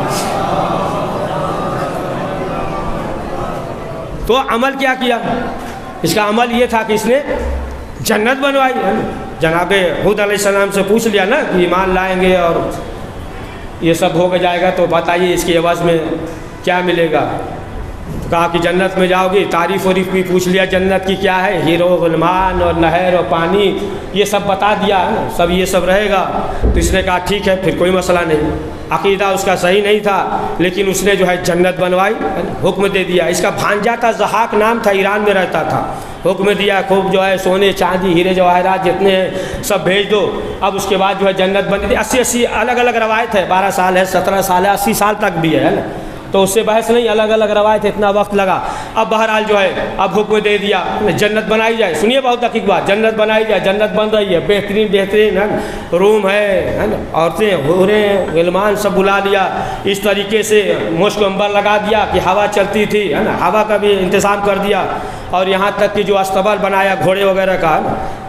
تو عمل کیا کیا؟ اس کا عمل یہ تھا کہ اس نے جنت بنوائی ہے۔ جناب ہود علیہ السلام سے پوچھ لیا نا کہ ایمان لائیں گے اور یہ سب ہو جائے گا تو بتائیے اس کے عوض میں کیا ملے گا؟ کہا کہ جنت میں جاؤ گی، تعریف وریف بھی پوچھ لیا جنت کی کیا ہے، ہیرو غلمان اور نہر اور پانی، یہ سب بتا دیا، سب یہ سب رہے گا۔ تو اس نے کہا ٹھیک ہے، پھر کوئی مسئلہ نہیں۔ عقیدہ اس کا صحیح نہیں تھا، لیکن اس نے جو ہے جنت بنوائی، حکم دے دیا۔ اس کا بھانجا تھا، ضحاک نام تھا، ایران میں رہتا تھا، حکم دیا خوب جو ہے سونے چاندی ہیرے جواہرات جتنے ہیں سب بھیج دو۔ اب اس کے بعد جو ہے جنت بنی تھی۔ 80 الگ الگ روایت ہے، 12 سال ہے، 17 سال ہے، 80 سال تک بھی ہے نا، تو اس سے بحث نہیں، الگ الگ روایت ہے، اتنا وقت لگا۔ اب بہرحال جو ہے اب حکم دے دیا جنت بنائی جائے۔ سنیے بہت دقیق بات، جنت بنائی جائے، جنت بن رہی ہے، بہترین بہترین روم ہے نا، عورتیں حوریں غلمان سب بلا لیا، اس طریقے سے مشک امبر لگا دیا کہ ہوا چلتی تھی، ہے نا، ہوا کا بھی انتظام کر دیا، اور یہاں تک کہ جو استبل بنایا گھوڑے وغیرہ کا،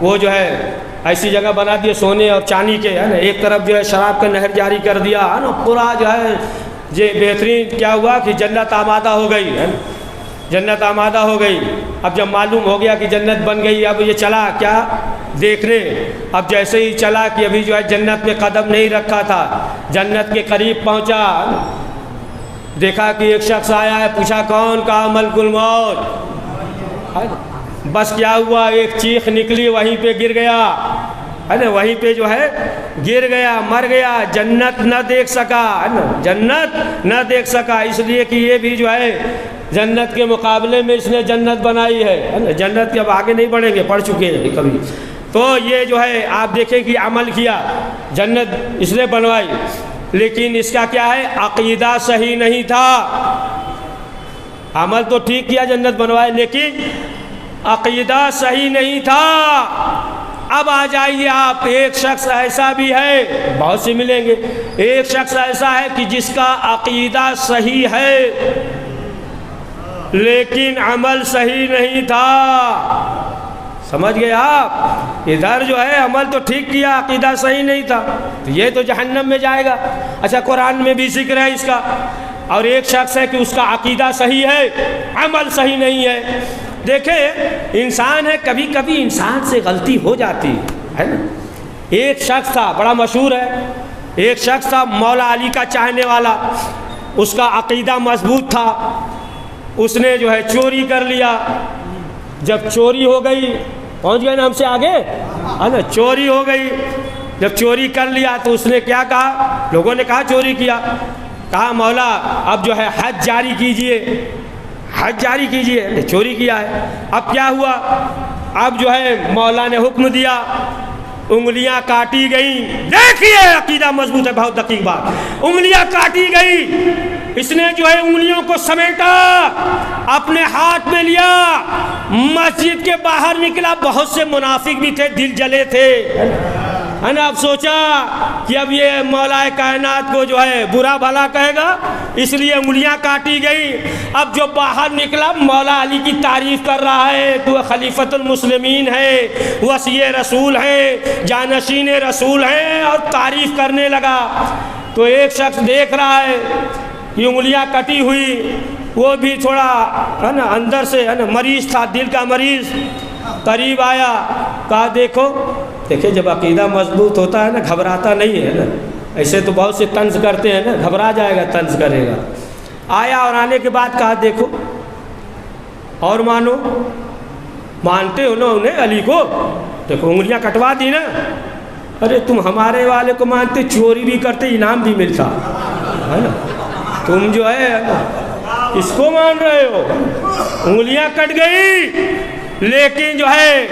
وہ جو ہے ایسی جگہ بنا دیے سونے اور چاندی کے، ہے نا، ایک طرف جو ہے شراب کا نہر جاری کر دیا، ہے نا، پورا جو ہے یہ بہترین کیا ہوا کہ جنت آمادہ ہو گئی، ہے نا، جنت آمادہ ہو گئی۔ اب جب معلوم ہو گیا کہ جنت بن گئی، اب یہ چلا کیا دیکھنے۔ اب جیسے ہی چلا کہ ابھی جو ہے جنت میں قدم نہیں رکھا تھا، جنت کے قریب پہنچا دیکھا کہ ایک شخص آیا ہے, پوچھا کون؟ کہا ملک الموت. بس کیا ہوا, ایک چیخ نکلی, وہیں پہ گر گیا ہے نا, وہیں پہ جو ہے گر گیا, مر گیا. جنت نہ دیکھ سکا ہے نا, جنت نہ دیکھ سکا, اس لیے کہ یہ بھی جو ہے جنت کے مقابلے میں اس نے جنت بنائی ہے نا. جنت کے اب آگے نہیں بڑھیں گے, پڑھ چکے ہیں کبھی. تو یہ جو ہے آپ دیکھیں کہ عمل کیا, جنت اس نے بنوائی, لیکن اس کا کیا ہے, عقیدہ صحیح نہیں تھا. عمل تو ٹھیک کیا, جنت بنوائے, لیکن عقیدہ صحیح نہیں تھا. اب آ جائیے آپ, ایک شخص ایسا بھی ہے, بہت سے ملیں گے, ایک شخص ایسا ہے کہ جس کا عقیدہ صحیح ہے لیکن عمل صحیح نہیں تھا. سمجھ گئے آپ؟ ادھر جو ہے عمل تو ٹھیک کیا, عقیدہ صحیح نہیں تھا, تو یہ تو جہنم میں جائے گا. اچھا, قرآن میں بھی ذکر ہے اس کا. اور ایک شخص ہے کہ اس کا عقیدہ صحیح ہے, عمل صحیح نہیں ہے. دیکھیں, انسان ہے, کبھی کبھی انسان سے غلطی ہو جاتی ہے نا. ایک شخص تھا, بڑا مشہور ہے, ایک شخص تھا مولا علی کا چاہنے والا, اس کا عقیدہ مضبوط تھا. اس نے جو ہے چوری کر لیا. جب چوری ہو گئی, پہنچ گئے نا ہم سے آگے ہے نا, چوری ہو گئی. جب چوری کر لیا تو اس نے کیا کہا, لوگوں نے کہا چوری کیا, کہا مولا اب جو ہے حج جاری کیجئے, حج جاری کیجئے, چوری کیا ہے. اب کیا ہوا, اب جو ہے مولا نے حکم دیا, انگلیاں کاٹی گئیں. دیکھیے عقیدہ مضبوط ہے, بہت دقیق بات. انگلیاں کاٹی گئی, اس نے جو ہے انگلیوں کو سمیٹا, اپنے ہاتھ میں لیا, مسجد کے باہر نکلا. بہت سے منافق بھی تھے, دل جلے تھے ہے نا. اب سوچا کہ اب یہ مولا کائنات کو جو ہے برا بھلا کہے گا, اس لیے انگلیاں کاٹی گئی. اب جو باہر نکلا, مولا علی کی تعریف کر رہا ہے, تو خلیفۃ المسلمین ہے, وصی رسول ہیں, جانشین رسول ہیں, اور تعریف کرنے لگا. تو ایک شخص دیکھ رہا ہے یہ انگلیاں کٹی ہوئی, وہ بھی تھوڑا ہے نا اندر سے ہے نا مریض تھا, دل کا مریض. قریب آیا, کہا دیکھیں جب عقیدہ مضبوط ہوتا ہے نا, گھبراتا نہیں ہے نا. ایسے تو بہت سے طنز کرتے ہیں نا, گھبرا جائے گا, طنز کرے گا. آیا اور آنے کے بعد کہا دیکھو اور مانو, مانتے ہو نا انہیں علی کو, دیکھو انگلیاں کٹوا دی نا. ارے تم ہمارے والے کو مانتے, چوری بھی کرتے, انعام بھی ملتا ہے نا, تم جو ہے کس کو مان رہے ہو؟ انگلیاں کٹ گئی, لیکن جو ہے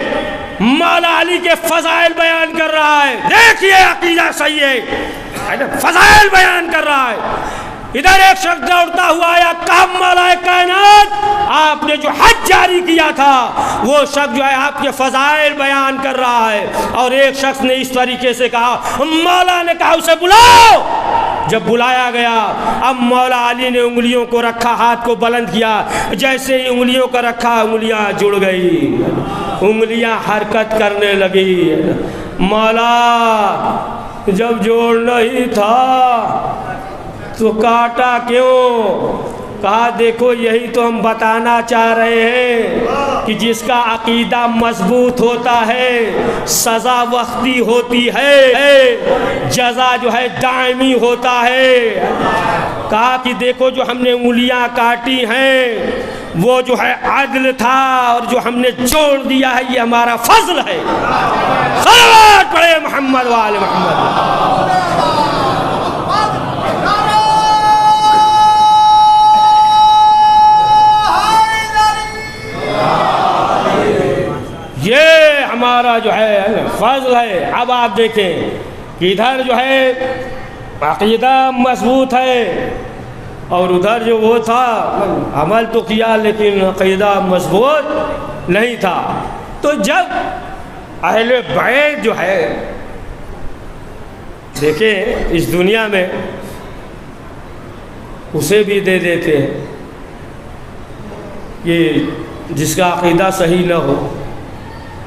مولا علی کے فضائل بیان کر رہا ہے. دیکھیے عقیدہ صحیح ہے, فضائل بیان کر رہا ہے. ادھر ایک شخص دوڑتا ہوا آیا, کہا مولا کائنات, آپ نے جو حج جاری کیا تھا وہ شخص جو ہے آپ کے فضائل بیان کر رہا ہے. اور ایک شخص نے اس طریقے سے کہا, مولا نے کہا اسے بلاؤ. جب بلایا گیا, اب مولا علی نے انگلیوں کو رکھا, ہاتھ کو بلند کیا, جیسے ہی انگلیوں کو رکھا انگلیاں جڑ گئی, انگلیاں حرکت کرنے لگی. مولا جب جوڑنا ہی تھا تو کاٹا کیوں؟ کہا دیکھو یہی تو ہم بتانا چاہ رہے ہیں کہ جس کا عقیدہ مضبوط ہوتا ہے سزا وقتی ہوتی ہے, جزا جو ہے دائمی ہوتا ہے. کہا کہ دیکھو جو ہم نے انگلیاں کاٹی ہیں وہ جو ہے عدل تھا, اور جو ہم نے چھوڑ دیا ہے یہ ہمارا فضل ہے. صلوات پڑھے محمد وآل محمد. یہ ہمارا جو ہے فضل ہے. اب آپ دیکھیں کہ ادھر جو ہے عقیدہ مضبوط ہے, اور ادھر جو وہ تھا عمل تو کیا لیکن عقیدہ مضبوط نہیں تھا. تو جب اہل بیت جو ہے, دیکھیں اس دنیا میں اسے بھی دے دیتے ہیں کہ جس کا عقیدہ صحیح نہ ہو,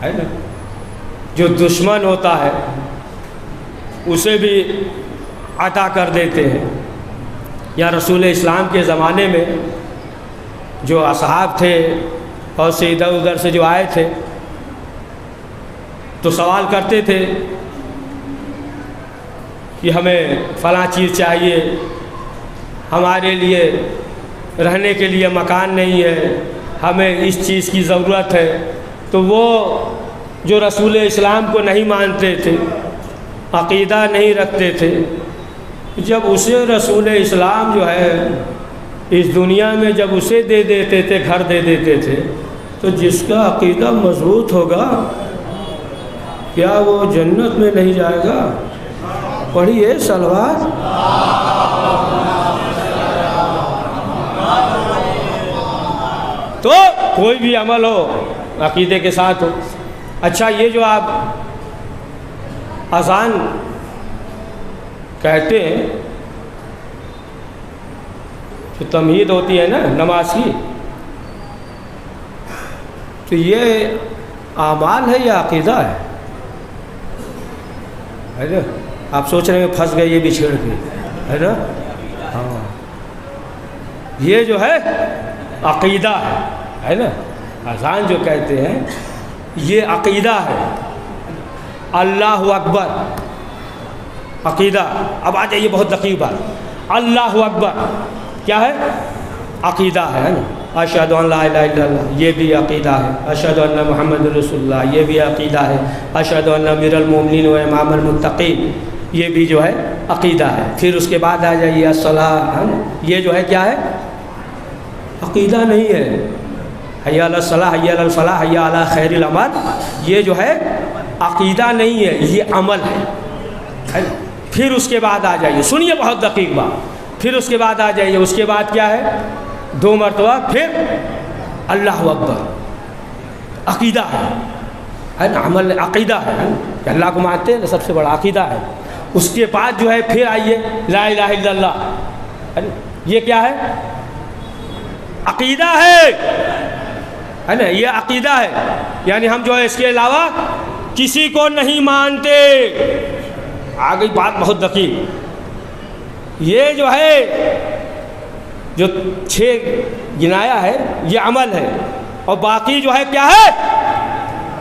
ہے نا, جو دشمن ہوتا ہے اسے بھی عطا کر دیتے ہیں. یا رسول اسلام کے زمانے میں جو اصحاب تھے اور سے ادھر ادھر سے جو آئے تھے تو سوال کرتے تھے کہ ہمیں فلاں چیز چاہیے, ہمارے لیے رہنے کے لیے مکان نہیں ہے، ہمیں اس چیز کی ضرورت ہے، تو وہ جو رسول اسلام کو نہیں مانتے تھے، عقیدہ نہیں رکھتے تھے، جب اسے رسول اسلام جو ہے اس دنیا میں جب اسے دے دیتے تھے، گھر دے دیتے تھے، تو جس کا عقیدہ مضبوط ہوگا کیا وہ جنت میں نہیں جائے گا؟ پڑھیے صلوات۔ تو کوئی بھی عمل ہو عقیدے کے ساتھ ہو۔ اچھا، یہ جو آپ اذان کہتے ہیں، جو تمہید ہوتی ہے نا نماز کی، تو یہ اعمال ہے یا عقیدہ ہے نا؟ آپ سوچ رہے ہیں پھنس گئے یہ بھی چھیڑ کے، ہے نا؟ ہاں، یہ جو ہے عقیدہ ہے نا؟ اذان جو کہتے ہیں یہ عقیدہ ہے۔ اللہ اکبر عقیدہ۔ اب آ جائیے بہت دقیق بات، اللہ اکبر کیا ہے؟ عقیدہ ہے نا؟ اشہد ان لا الہ الا اللہ یہ بھی عقیدہ ہے، اشہد ان محمد رسول اللہ یہ بھی عقیدہ ہے، اشہد ان امیر المومنین و امام المتقین یہ بھی جو ہے عقیدہ ہے۔ پھر اس کے بعد آ جائیے الصلاۃ، یہ جو ہے کیا ہے؟ عقیدہ نہیں ہے۔ حی علی الصلاۃ، حی علی الفلاح، حی علی خیر العمل، یہ جو ہے عقیدہ نہیں ہے، یہ عمل ہے۔ پھر اس کے بعد آ جائیے، سنیے بہت دقیق بات، پھر اس کے بعد آ جائیے، اس کے بعد کیا ہے؟ 2 مرتبہ پھر اللہ اکبر، عقیدہ ہے نا؟ عمل عقیدہ ہے کہ اللہ کو مانتے ہیں، سب سے بڑا عقیدہ ہے۔ اس کے بعد جو ہے پھر آئیے لا الہ الا اللہ، یہ کیا ہے؟ عقیدہ ہے نا؟ یہ عقیدہ ہے، یعنی ہم جو ہے اس کے علاوہ کسی کو نہیں مانتے۔ آگئی بات بہت دقیق، یہ جو ہے جو 6 گنایا ہے یہ عمل ہے، اور باقی جو ہے کیا ہے؟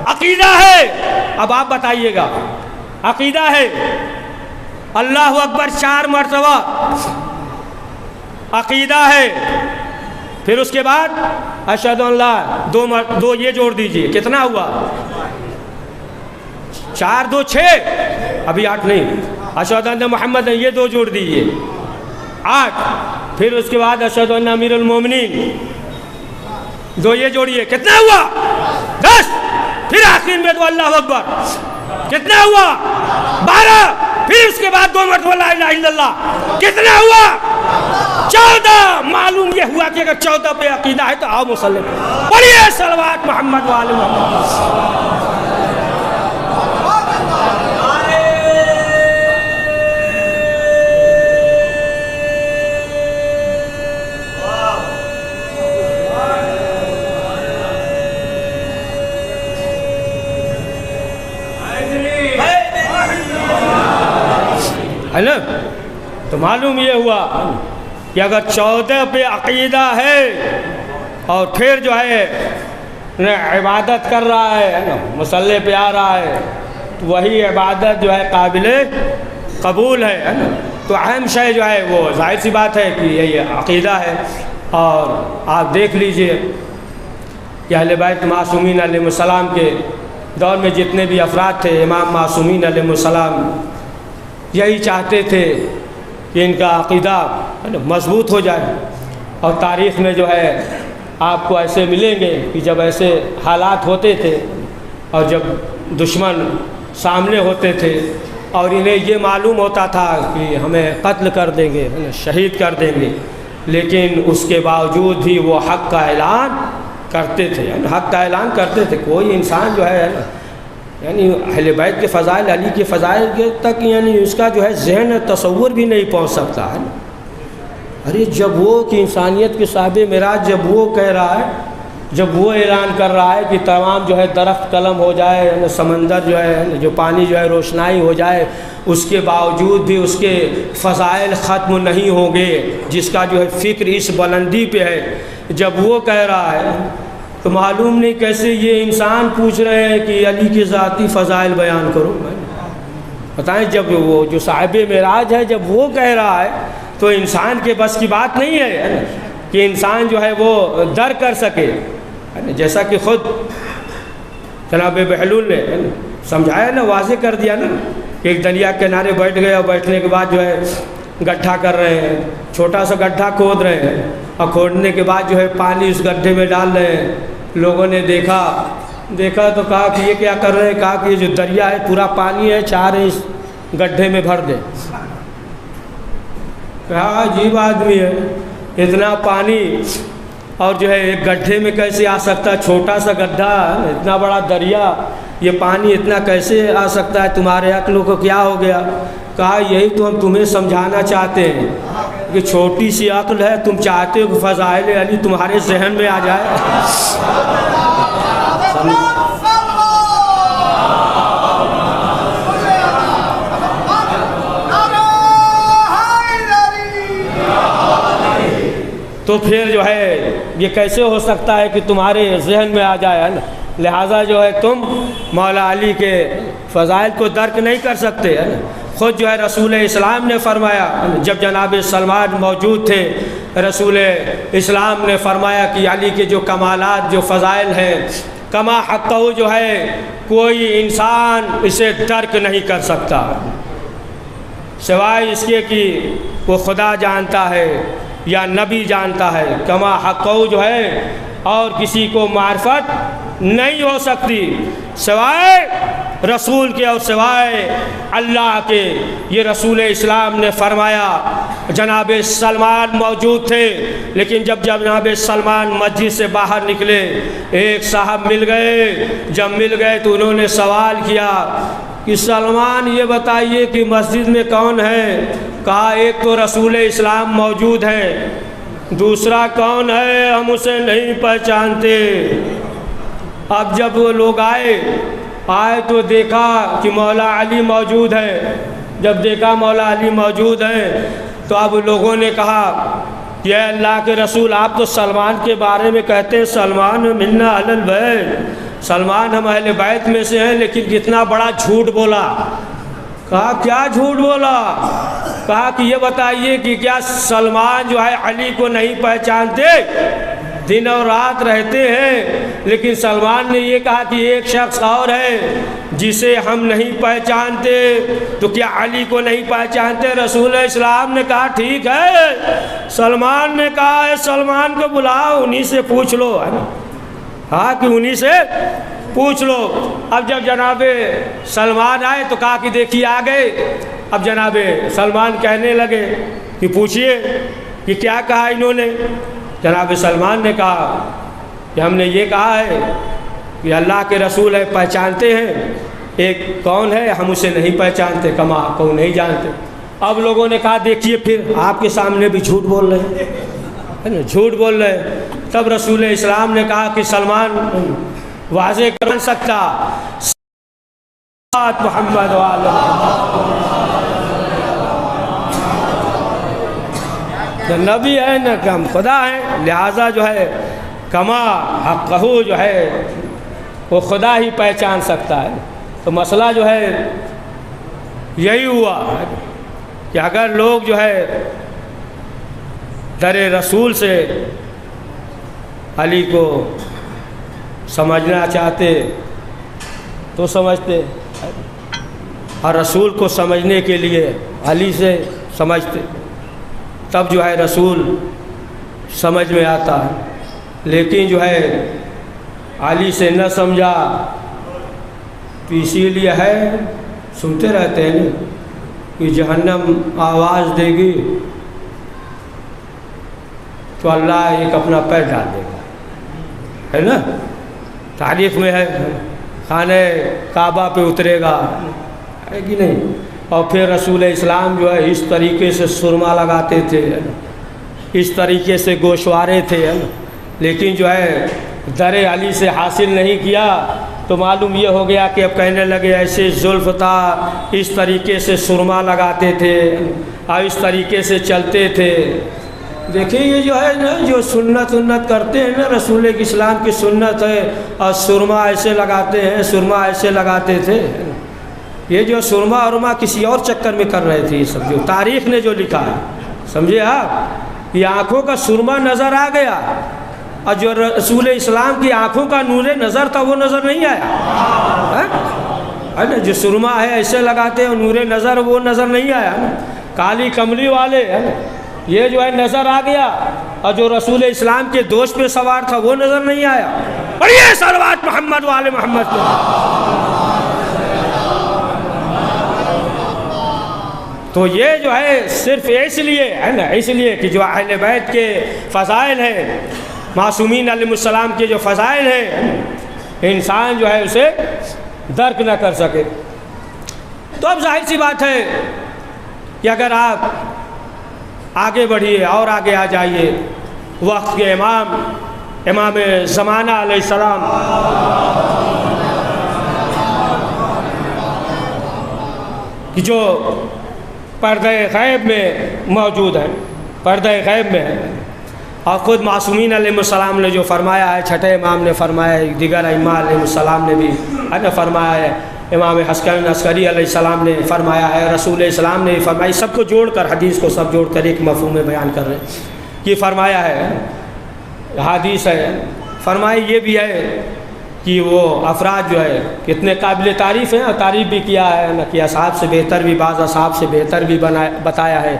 عقیدہ ہے۔ اب آپ بتائیے گا، عقیدہ ہے اللہ اکبر 4 مرتبہ عقیدہ ہے، پھر اس کے بعد اشہد ان لا 2 یہ جوڑ دیجئے، کتنا ہوا؟ 4 2 6، ابھی 8 نہیں، اشہد ان محمد یہ 2 جوڑ دیجئے 8، پھر اس کے بعد اشہد ان امیر المومنین 2 یہ جوڑیے، کتنا ہوا؟ 10، پھر آخر میں 2 اللہ اکبر، کتنا ہوا؟ 12، پھر اس کے بعد 2 مرتبہ لا الہ الا اللہ، کتنا ہوا؟ 14۔ معلوم یہ ہوا کہ اگر 14 پہ عقیدہ ہے تو آؤ مصلی پڑھیے صلوات محمد وآل محمد۔ ہے نا؟ تو معلوم یہ ہوا کہ اگر 14 پہ عقیدہ ہے اور پھر جو ہے عبادت کر رہا ہے نا، مصلی پہ آ رہا ہے، تو وہی عبادت جو ہے قابل قبول ہے نا؟ تو اہم شے جو ہے وہ ظاہر سی بات ہے کہ یہ عقیدہ ہے۔ اور آپ دیکھ لیجئے کہ اہل بیت معصومین علیہ السلام کے دور میں جتنے بھی افراد تھے، امام معصومین علیہ السلام یہی چاہتے تھے کہ ان کا عقیدہ مضبوط ہو جائے۔ اور تاریخ میں جو ہے آپ کو ایسے ملیں گے کہ جب ایسے حالات ہوتے تھے اور جب دشمن سامنے ہوتے تھے اور انہیں یہ معلوم ہوتا تھا کہ ہمیں قتل کر دیں گے، شہید کر دیں گے، لیکن اس کے باوجود بھی وہ حق کا اعلان کرتے تھے، حق کا اعلان کرتے تھے۔ کوئی انسان جو ہے نا، یعنی اہل بیت کے فضائل، علی کے فضائل کے تک یعنی اس کا جو ہے ذہن تصور بھی نہیں پہنچ سکتا ہے نا۔ ارے جب وہ کہ انسانیت کے صاحب معراج جب وہ کہہ رہا ہے، جب وہ اعلان کر رہا ہے کہ تمام جو ہے درخت قلم ہو جائے، سمندر جو ہے جو پانی جو ہے روشنائی ہو جائے، اس کے باوجود بھی اس کے فضائل ختم نہیں ہوں گے، جس کا جو ہے فکر اس بلندی پہ ہے، جب وہ کہہ رہا ہے تو معلوم نہیں کیسے یہ انسان پوچھ رہے ہیں کہ علی کے ذاتی فضائل بیان کرو۔ بتائیں جب وہ جو صاحب معراج ہے جب وہ کہہ رہا ہے تو انسان کے بس کی بات نہیں ہے کہ انسان جو ہے وہ در کر سکے، جیسا کہ خود جناب بہلول نے سمجھایا نا، واضح کر دیا نا کہ ایک دریا کے کنارے بیٹھ گئے اور بیٹھنے کے بعد جو ہے گڈھا کر رہے ہیں، چھوٹا سا گڈھا کھود رہے ہیں اور کھودنے کے بعد جو ہے پانی اس گڈھے میں ڈال رہے ہیں۔ لوگوں نے دیکھا تو کہا کہ یہ کیا کر رہے ہیں؟ کہا کہ یہ جو دریا ہے پورا پانی ہے، چاہ رہے اس گڈھے میں بھر دیں۔ کہا عجیب آدمی ہے، اتنا پانی اور جو ہے ایک گڈھے میں کیسے آ سکتا ہے؟ چھوٹا سا گڈھا، اتنا بڑا دریا، یہ پانی اتنا کیسے آ سکتا ہے؟ تمہارے عقل کو کیا ہو گیا؟ کہا یہی تو ہم تمہیں سمجھانا چاہتے ہیں کہ چھوٹی سی عقل ہے، تم چاہتے ہو کہ فضائل علی تمہارے ذہن میں آ جائے۔ تو پھر جو ہے یہ کیسے ہو سکتا ہے کہ تمہارے ذہن میں آ جائے، ہے نا؟ لہٰذا جو ہے تم مولا علی کے فضائل کو درک نہیں کر سکتے، ہے نا؟ خود جو ہے رسول اسلام نے فرمایا، جب جناب سلمان موجود تھے، رسول اسلام نے فرمایا کہ علی کے جو کمالات، جو فضائل ہیں، کما حقہ جو ہے کوئی انسان اسے درک نہیں کر سکتا سوائے اس کے کہ وہ خدا جانتا ہے یا نبی جانتا ہے۔ کما حقہ جو ہے اور کسی کو معرفت نہیں ہو سکتی سوائے رسول کے اور سوائے اللہ کے۔ یہ رسول اسلام نے فرمایا۔ جناب سلمان موجود تھے، لیکن جب جناب سلمان مسجد سے باہر نکلے، ایک صاحب مل گئے۔ جب مل گئے تو انہوں نے سوال کیا کہ سلمان یہ بتائیے کہ مسجد میں کون ہے؟ کہا ایک تو رسول اسلام موجود ہے، دوسرا کون ہے؟ ہم اسے نہیں پہچانتے۔ اب جب وہ لوگ آئے تو دیکھا کہ مولا علی موجود ہے۔ جب دیکھا مولا علی موجود ہے تو اب لوگوں نے کہا کہ اے اللہ کے رسول، آپ تو سلمان کے بارے میں کہتے ہیں سلمان منا اہل البیت، سلمان ہم اہل بیت میں سے ہیں، لیکن کتنا بڑا جھوٹ بولا۔ کہا کیا جھوٹ بولا؟ کہا کہ یہ بتائیے کہ کیا سلمان جو ہے علی کو نہیں پہچانتے؟ دن اور رات رہتے ہیں، لیکن سلمان نے یہ کہا کہ ایک شخص اور ہے جسے ہم نہیں پہچانتے، تو کیا علی کو نہیں پہچانتے؟ رسول اسلام نے کہا ٹھیک ہے۔ سلمان نے کہا ہے سلمان کو بلاؤ، انہی سے پوچھ لو، ہے نا؟ ہاں کہ انہی سے پوچھ لو۔ اب جب جناب سلمان آئے تو کہا کہ دیکھیے آ گئے۔ اب جناب سلمان کہنے لگے کہ پوچھئے کہ کیا کہا انہوں نے؟ جناب سلمان نے کہا کہ ہم نے یہ کہا ہے کہ اللہ کے رسول ہے، پہچانتے ہیں، ایک کون ہے ہم اسے نہیں پہچانتے، کما کو نہیں جانتے۔ اب لوگوں نے کہا دیکھیے پھر آپ کے سامنے بھی جھوٹ بول رہے ہیں، جھوٹ بول رہے ہیں۔ تب رسول اسلام نے کہا کہ سلمان واضح کر سکتا محمد نبی ہے نہ کہ ہم خدا ہیں، لہٰذا جو ہے کما حقہ جو ہے وہ خدا ہی پہچان سکتا ہے۔ تو مسئلہ جو ہے یہی ہوا کہ اگر لوگ جو ہے در رسول سے علی کو سمجھنا چاہتے تو سمجھتے، اور رسول کو سمجھنے کے لیے علی سے سمجھتے، تب جو ہے رسول سمجھ میں آتا ہے۔ لیکن جو ہے علی سے نہ سمجھا تو اسی لیے ہے سنتے رہتے ہیں کہ جہنم آواز دے گی تو اللہ ایک اپنا پیر ڈال دے گا، ہے نا؟ تاریخ میں ہے خانہ کعبہ پہ اترے گا، ہے کہ نہیں؟ اور پھر رسول اسلام جو ہے اس طریقے سے سرما لگاتے تھے، اس طریقے سے گوشوارے تھے، ہے نا؟ لیکن جو ہے در علی سے حاصل نہیں کیا تو معلوم یہ ہو گیا کہ اب کہنے لگے ایسے زلف تھا، اس طریقے سے سرما لگاتے تھے اور اس طریقے سے چلتے تھے۔ دیکھیں یہ جو ہے نا، جو سنت کرتے ہیں نا، رسول اسلام کی سنت ہے، اور سرما ایسے لگاتے ہیں، سرما ایسے لگاتے تھے۔ یہ جو سرما ارما کسی اور چکر میں کر رہے تھے، یہ سب جو تاریخ نے جو لکھا ہے، سمجھے آپ؟ یہ آنکھوں کا سرما نظر آ گیا اور جو رسول اسلام کی آنکھوں کا نور نظر تھا وہ نظر نہیں آیا ہے نا. جو سرما ہے ایسے لگاتے ہیں نور نظر وہ نظر نہیں آیا نا. کالی کملی والے ہے نا یہ جو ہے نظر آ گیا اور جو رسول اسلام کے دوست پہ سوار تھا وہ نظر نہیں آیا. پڑھیے صلوات محمد والے محمد کو. تو یہ جو ہے صرف اس لیے ہے نا، اس لیے کہ جو اہل بیت کے فضائل ہیں، معصومین علیہ السلام کے جو فضائل ہیں، انسان جو ہے اسے درک نہ کر سکے. تو اب ظاہر سی بات ہے کہ اگر آپ آگے بڑھیے اور آگے آ جائیے، وقت کے امام زمانہ علیہ السلام کہ جو پردہ غیب میں موجود ہے، پردہ غیب میں ہے، اور خود معصومین علیہ السلام نے جو فرمایا ہے، چھٹے امام نے فرمایا ہے، دیگر ائمہ علیہ السلام نے بھی فرمایا ہے، امام حسن عسکری علیہ السلام نے فرمایا ہے، رسول اسلام نے فرمایا، سب کو جوڑ کر حدیث کو سب جوڑ کر ایک مفہوم میں بیان کر رہے ہیں. یہ فرمایا ہے، حدیث ہے، فرمایا یہ بھی ہے کہ وہ افراد جو ہے کتنے قابل تعریف ہیں، اور تعریف بھی کیا ہے نا کہ اصحاب سے بہتر بھی، بعض اصحاب سے بہتر بھی بتایا ہے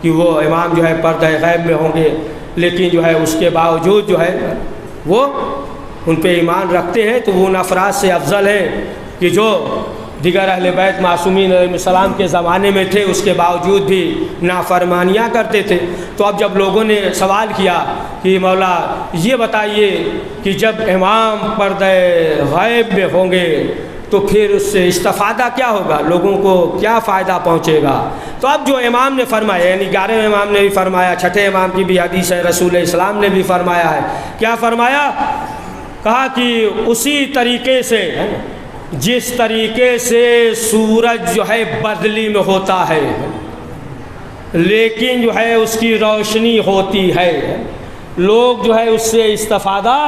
کہ وہ امام جو ہے پردہ غیب میں ہوں گے، لیکن جو ہے اس کے باوجود جو ہے وہ ان پہ ایمان رکھتے ہیں. تو وہ ان افراد سے افضل ہیں کہ جو دیگر اہل بیت معصومین علیہ السلام کے زمانے میں تھے، اس کے باوجود بھی نافرمانیاں کرتے تھے. تو اب جب لوگوں نے سوال کیا کہ مولا یہ بتائیے کہ جب امام پردہ غیب میں ہوں گے تو پھر اس سے استفادہ کیا ہوگا، لوگوں کو کیا فائدہ پہنچے گا؟ تو اب جو امام نے فرمایا، یعنی 11ویں امام نے بھی فرمایا، چھٹے امام کی بھی حدیث ہے، رسول اسلام نے بھی فرمایا ہے. کیا فرمایا؟ کہا کہ اسی طریقے سے جس طریقے سے سورج جو ہے بدلی میں ہوتا ہے لیکن جو ہے اس کی روشنی ہوتی ہے، لوگ جو ہے اس سے استفادہ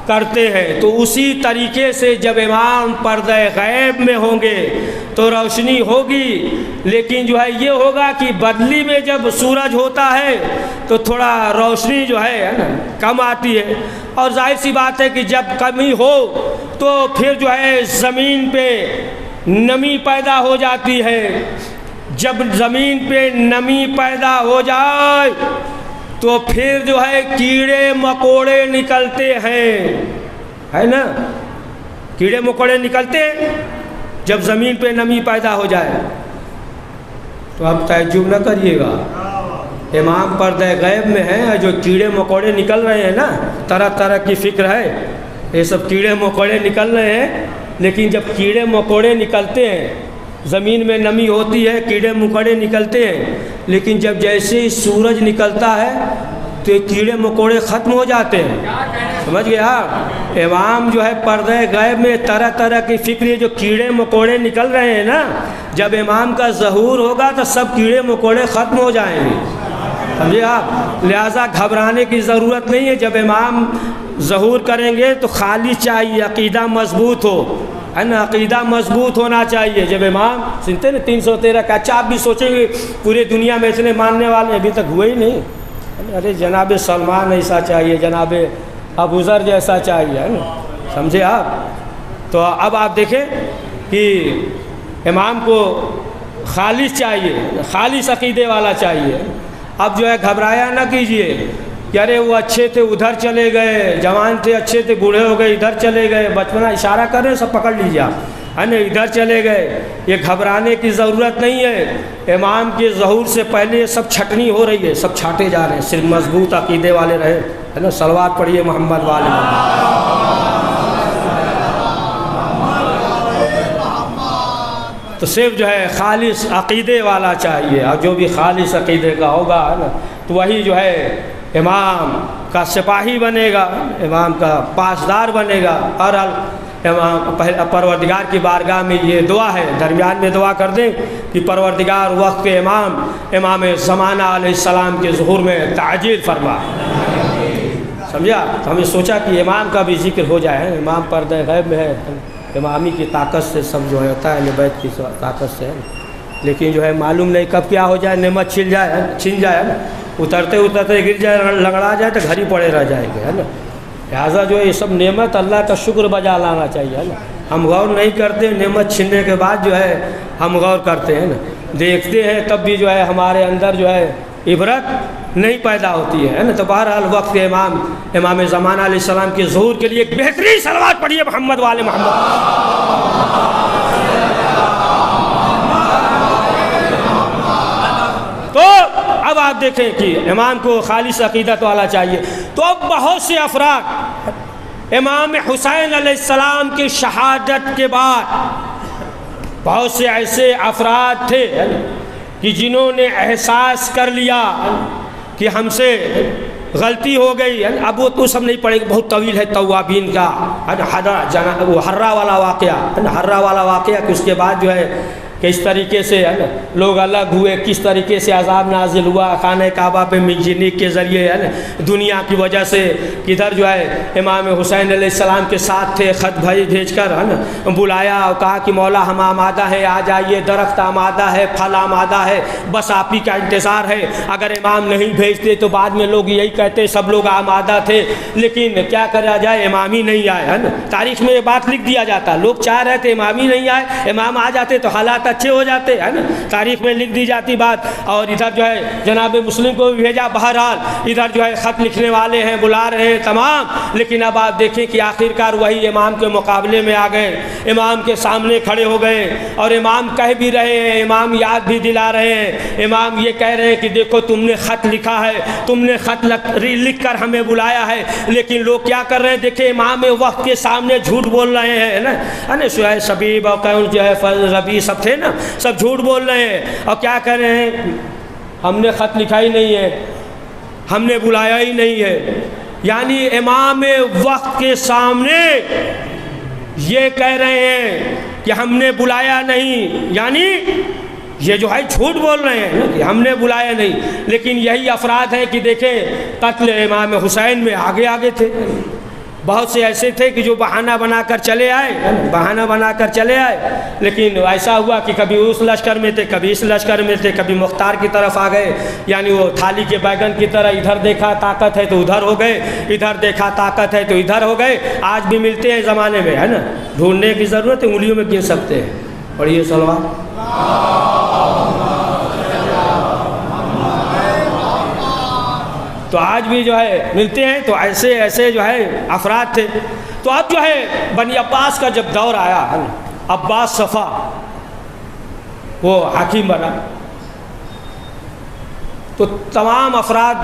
کرتے ہیں، تو اسی طریقے سے جب امام پردہ غیب میں ہوں گے تو روشنی ہوگی، لیکن جو ہے یہ ہوگا کہ بدلی میں جب سورج ہوتا ہے تو تھوڑا روشنی جو ہے نا کم آتی ہے. اور ظاہر سی بات ہے کہ جب کمی ہو تو پھر جو ہے زمین پہ نمی پیدا ہو جاتی ہے. جب زمین پہ نمی پیدا ہو جائے تو پھر جو ہے کیڑے مکوڑے نکلتے ہیں، ہے نا، کیڑے مکوڑے نکلتے ہیں جب زمین پہ نمی پیدا ہو جائے. تو اب تعجب نہ کریے گا، امام پردہ غیب میں ہیں، جو کیڑے مکوڑے نکل رہے ہیں نا، طرح طرح کی فکر ہے، یہ سب کیڑے مکوڑے نکل رہے ہیں. لیکن جب کیڑے مکوڑے نکلتے ہیں، زمین میں نمی ہوتی ہے، کیڑے مکوڑے نکلتے ہیں، لیکن جب جیسے ہی سورج نکلتا ہے تو کیڑے مکوڑے ختم ہو جاتے ہیں. سمجھ گئے آپ؟ امام جو ہے پردہ غیب میں طرح طرح کی فکر، جو کیڑے مکوڑے نکل رہے ہیں نا، جب امام کا ظہور ہوگا تو سب کیڑے مکوڑے ختم ہو جائیں گے. سمجھے آپ؟ لہٰذا گھبرانے کی ضرورت نہیں ہے. جب امام ظہور کریں گے تو خالی چاہیے عقیدہ مضبوط ہو، ہے نا، عقیدہ مضبوط ہونا چاہیے. جب امام سنتے ہیں نا 313 کا، اچھا آپ بھی سوچیں گے پورے دنیا میں اتنے ماننے والے ابھی تک ہوئے ہی نہیں. ارے جناب سلمان ایسا چاہیے، جناب ابوذر جیسا چاہیے، ہے نا، سمجھے آپ؟ تو اب آپ دیکھیں کہ امام کو خالص چاہیے، خالص عقیدے والا چاہیے. اب جو ہے گھبرایا نہ کیجئے کہ ارے وہ اچھے تھے ادھر چلے گئے، جوان تھے اچھے تھے بوڑھے ہو گئے ادھر چلے گئے، بچپنا اشارہ کر رہے ہیں سب پکڑ لیجیے آپ، ہے نا، ادھر چلے گئے. یہ گھبرانے کی ضرورت نہیں ہے. امام کے ظہور سے پہلے یہ سب چھٹنی ہو رہی ہے، سب چھاٹے جا رہے ہیں. صرف مضبوط عقیدے والے رہے، ہے نا. صلوات پڑھیے محمد والے محمد. تو صرف جو ہے خالص عقیدے والا چاہیے، اور جو بھی خالص عقیدے کا ہوگا، ہے نا، تو وہی جو ہے امام کا سپاہی بنے گا، امام کا پاسدار بنے گا. اور امام پروردگار کی بارگاہ میں یہ دعا ہے، درمیان میں دعا کر دیں کہ پروردگار وقت کے امام زمانہ علیہ السلام کے ظہور میں تعجیل فرما. سمجھا؟ تو ہمیں سوچا کہ امام کا بھی ذکر ہو جائے. امام پردہ غیب میں ہے، امامی کی طاقت سے سب جو ہوتا ہے، اہل بیت کی طاقت سے ہے. لیکن جو ہے معلوم نہیں کب کیا ہو جائے، نعمت چھن جائے نا، اترتے اترتے گر جائے، لنگڑا جائے تو گھر ہی پڑے رہ جائیں گے، ہے نا۔ لہٰذا جو ہے یہ سب نعمت اللہ کا شکر بجا لانا چاہیے، ہے نا۔ ہم غور نہیں کرتے، نعمت چھننے کے بعد جو ہے ہم غور کرتے ہیں نا، دیکھتے ہیں تب بھی جو ہے ہمارے اندر جو ہے عبرت نہیں پیدا ہوتی ہے نا۔ تو بہرحال وقت امام زمانہ علیہ السلام کے ظہور کے لیے ایک بہترین صلوات پڑھیے محمد والے محمد۔ تو اب آپ دیکھیں کہ امام کو خالص عقیدت والا چاہیے۔ تو اب بہت سے افراد امام حسین علیہ السلام کی شہادت کے بعد بہت سے ایسے افراد تھے کہ جنہوں نے احساس کر لیا کہ ہم سے غلطی ہو گئی۔ اب وہ تو سب نہیں پڑے گا، بہت طویل ہے توابین کا، وہ ہررا والا واقعہ کہ اس کے بعد جو ہے کس طریقے سے ہے نا لوگ الگ ہوئے، کس طریقے سے عذاب نازل ہوا خانہ کعبہ پہ منجنیق کے ذریعے، ہے نا دنیا کی وجہ سے، کدھر جو ہے امام حسین علیہ السلام کے ساتھ تھے، خط بھیج کر ہے نا بلایا اور کہا کہ مولا ہم آمادہ ہیں، آ جائیے، درخت آمادہ ہے، پھل آمادہ ہے، بس آپ ہی کا انتظار ہے۔ اگر امام نہیں بھیجتے تو بعد میں لوگ یہی کہتے سب لوگ آمادہ تھے، لیکن کیا کرا جائے، امام ہی نہیں آئے، ہے نا۔ تاریخ میں یہ بات لکھ دیا جاتا، لوگ چاہ رہے تھے امام ہی نہیں آئے، امام آ جاتے تو حالات اچھے ہو جاتے، ہے نا، تاریخ میں لکھ دی جاتی بات۔ اور ادھر جو ہے جناب مسلم کو بھی بھیجا، بہرحال ادھر جو ہے خط لکھنے والے ہیں، بلا رہے ہیں تمام، لیکن اب آپ دیکھیں کہ آخرکار وہی امام کے مقابلے میں آ گئے، امام کے سامنے کھڑے ہو گئے، اور امام کہہ بھی رہے ہیں، امام یاد بھی دلا رہے ہیں، امام یہ کہہ رہے ہیں کہ دیکھو تم نے خط لکھا ہے، تم نے خط لکھ کر ہمیں بلایا ہے، لیکن لوگ کیا کر رہے ہیں، دیکھیں امام وقت کے سامنے جھوٹ بول رہے ہیں، ہے نا شعیب شبیب اور کون جو ہے ربی سب تھے نا، سب جھوٹ بول رہے ہیں، اور کیا کر رہے ہیں، ہم نے خط لکھا ہی نہیں ہے، ہم نے بلایا ہی نہیں ہے۔ یعنی امام وقت کے سامنے یہ کہہ رہے ہیں کہ ہم نے بلایا نہیں، یعنی یہ جو ہے جھوٹ بول رہے ہیں کہ ہم نے بلایا نہیں، لیکن یہی افراد ہیں کہ دیکھیں قتل امام حسین میں آگے تھے۔ بہت سے ایسے تھے کہ جو بہانہ بنا کر چلے آئے، لیکن ایسا ہوا کہ کبھی اس لشکر میں تھے، کبھی اس لشکر میں تھے، کبھی مختار کی طرف آ گئے، یعنی وہ تھالی کے بیگن کی طرح، ادھر دیکھا طاقت ہے تو ادھر ہو گئے، ادھر دیکھا طاقت ہے تو ادھر ہو گئے۔ آج بھی ملتے ہیں زمانے میں، ہے نا، ڈھونڈنے کی ضرورت ہے، انگلیوں میں گن سکتے ہیں۔ پڑھیے صلوات۔ تو آج بھی جو ہے ملتے ہیں، تو ایسے جو ہے افراد تھے۔ تو اب جو ہے بنی عباس کا جب دور آیا، عباس صفا وہ حاکم بنا، تو تمام افراد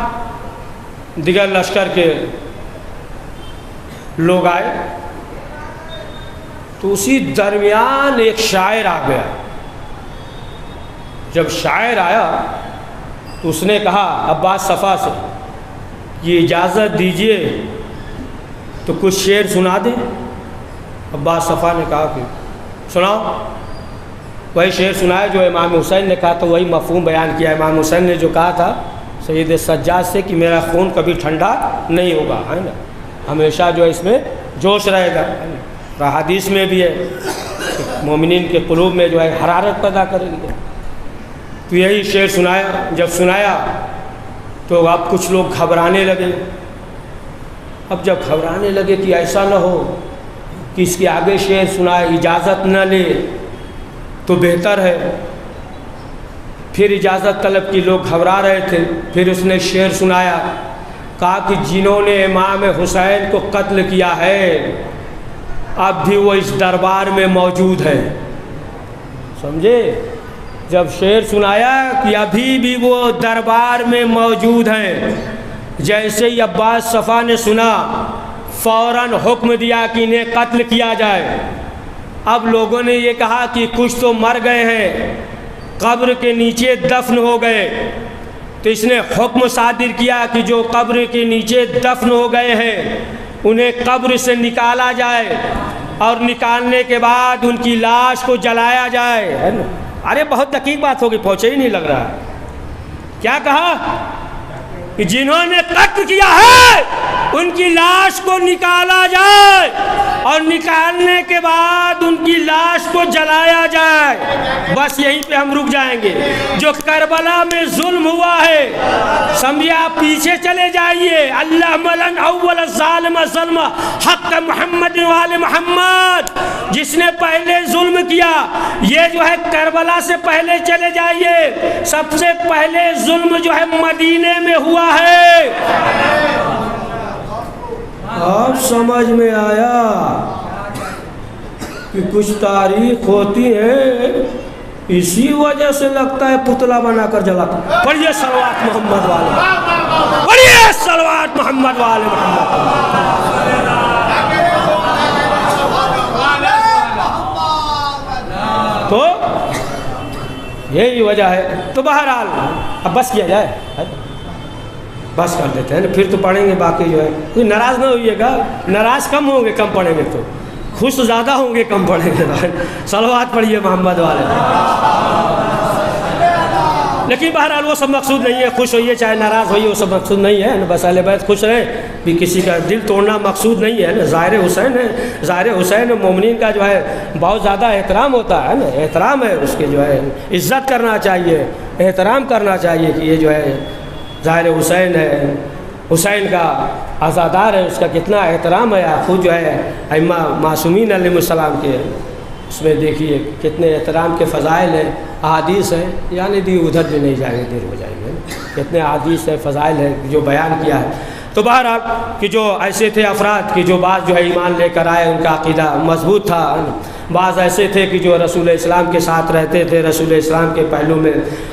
دیگر لشکر کے لوگ آئے، تو اسی درمیان ایک شاعر آ گیا۔ جب شاعر آیا تو اس نے کہا عباس صفا سے، یہ اجازت دیجئے تو کچھ شعر سنا دیں۔ عباس صفا نے کہا کہ سناؤ۔ وہی شعر سنایا جو امام حسین نے کہا، تو وہی مفہوم بیان کیا۔ امام حسین نے جو کہا تھا سید سجاد سے کہ میرا خون کبھی ٹھنڈا نہیں ہوگا، ہے نا، ہمیشہ جو ہے اس میں جوش رہے گا۔ حدیث میں بھی ہے مومنین کے قلوب میں جو ہے حرارت پیدا کرے گی۔ تو یہی شعر سنایا۔ جب سنایا تو اب کچھ لوگ گھبرانے لگے۔ اب جب گھبرانے لگے کہ ایسا نہ ہو کہ اس کے آگے شعر سنائے اجازت نہ لے تو بہتر ہے۔ پھر اجازت طلب کی، لوگ گھبرا رہے تھے۔ پھر اس نے شعر سنایا، کہا کہ جنہوں نے امام حسین کو قتل کیا ہے اب بھی وہ اس دربار میں موجود ہے۔ سمجھے؟ جب شعر سنایا کہ ابھی بھی وہ دربار میں موجود ہیں، جیسے ہی عباس صفا نے سنا فوراً حکم دیا کہ انہیں قتل کیا جائے۔ اب لوگوں نے یہ کہا کہ کچھ تو مر گئے ہیں، قبر کے نیچے دفن ہو گئے، تو اس نے حکم صادر کیا کہ جو قبر کے نیچے دفن ہو گئے ہیں انہیں قبر سے نکالا جائے، اور نکالنے کے بعد ان کی لاش کو جلایا جائے۔ ارے بہت دقیق بات ہوگی، پہنچے ہی نہیں لگ رہا۔ کیا کہا کہ جنہوں نے قتل کیا ہے ان کی لاش کو نکالا جائے اور نکالنے کے بعد ان کی لاش کو جلایا جائے. بس یہیں پہ ہم رک جائیں گے. جو کربلا میں ظلم ہوا ہے سمجھے آپ پیچھے چلے جائیے. اللہ ملن اول ظالم ظلم حق محمد وآل محمد. جس نے پہلے ظلم کیا یہ جو ہے کربلا سے پہلے چلے جائیے. سب سے پہلے ظلم جو ہے مدینے میں ہوا ہے. اب سمجھ میں آیا کہ کچھ تاریخ ہوتی ہے اسی وجہ سے لگتا ہے پتلا بنا کر جلاتا. پڑھیے صلوات محمد والے, پڑھیے صلوات محمد والے محمد. تو یہی وجہ ہے. تو بہرحال اب بس کیا جائے, بس کر دیتے ہیں, پھر تو پڑھیں گے باقی جو ہے. کوئی ناراض نہ ہوئیے گا, ناراض کم ہوں گے کم پڑھیں گے, تو خوش زیادہ ہوں گے کم پڑھیں گے. صلوات پڑھیے محمد والے. لیکن بہرحال وہ سب مقصود نہیں ہے. خوش ہوئیے چاہے ناراض ہوئیے, وہ سب مقصود نہیں ہے. بس اہل بیت خوش رہیں, بھی کسی کا دل توڑنا مقصود نہیں ہے. ظاہر حسین ہے, ظاہر حسین مومنین کا جو ہے بہت زیادہ احترام ہوتا ہے نا, احترام ہے اس کے, جو ہے عزت کرنا چاہیے, احترام کرنا چاہیے کہ یہ جو ہے ظاہر حسین ہے, حسین کا عزادار ہے, اس کا کتنا احترام ہے. آپ خود جو ہے ائمہ معصومین علیہ السلام کے اس میں دیکھیے کتنے احترام کے فضائل ہیں, احادیث ہیں. یعنی دی ادھر بھی نہیں جائیں گے, دیر ہو جائیں گے. کتنے احادیث ہیں, فضائل ہیں جو بیان کیا ہے. تو بہرحال کہ جو ایسے تھے افراد کہ جو بعض جو ہے ایمان لے کر آئے, ان کا عقیدہ مضبوط تھا. بعض ایسے تھے کہ جو رسول اسلام کے ساتھ رہتے تھے, رسول اسلام کے پہلو میں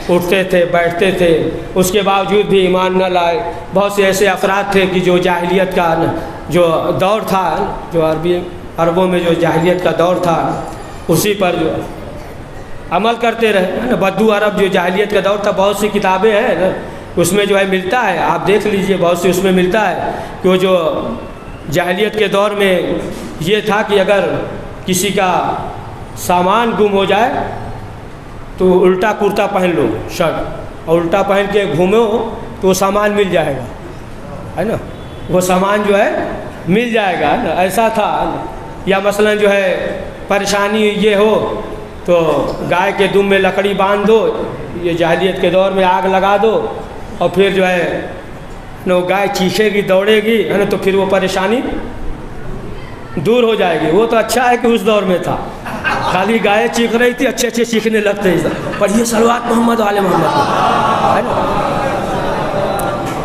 اٹھتے تھے, بیٹھتے تھے, اس کے باوجود بھی ایمان نہ لائے. بہت سے ایسے افراد تھے کہ جو جاہلیت کا جو دور تھا, جو عربوں میں جو جاہلیت کا دور تھا اسی پر جو عمل کرتے رہے. بدو عرب جو جاہلیت کا دور تھا, بہت سی کتابیں ہیں نا اس میں جو ہے ملتا ہے, آپ دیکھ لیجئے, بہت سی اس میں ملتا ہے کہ وہ جو جاہلیت کے دور میں یہ تھا کہ اگر کسی کا سامان گم ہو جائے تو الٹا کرتا پہن لو شرٹ, اور الٹا پہن کے گھومو تو وہ سامان مل جائے گا, ہے نا, وہ سامان جو ہے مل جائے گا, ہے نا, ایسا تھا. یا مثلا جو ہے پریشانی یہ ہو تو گائے کے دم میں لکڑی باندھ دو, یہ جاہلیت کے دور میں آگ لگا دو, اور پھر جو ہے نا وہ گائے چیخے گی, دوڑے گی, ہے نا, تو پھر وہ پریشانی دور ہو جائے گی. وہ تو اچھا ہے کہ اس دور میں تھا, خالی گائے چیخ رہی تھی, اچھے اچھے چیخنے لگتے ہیں. پڑھیے صلوات محمد والے محمد, ہے نا.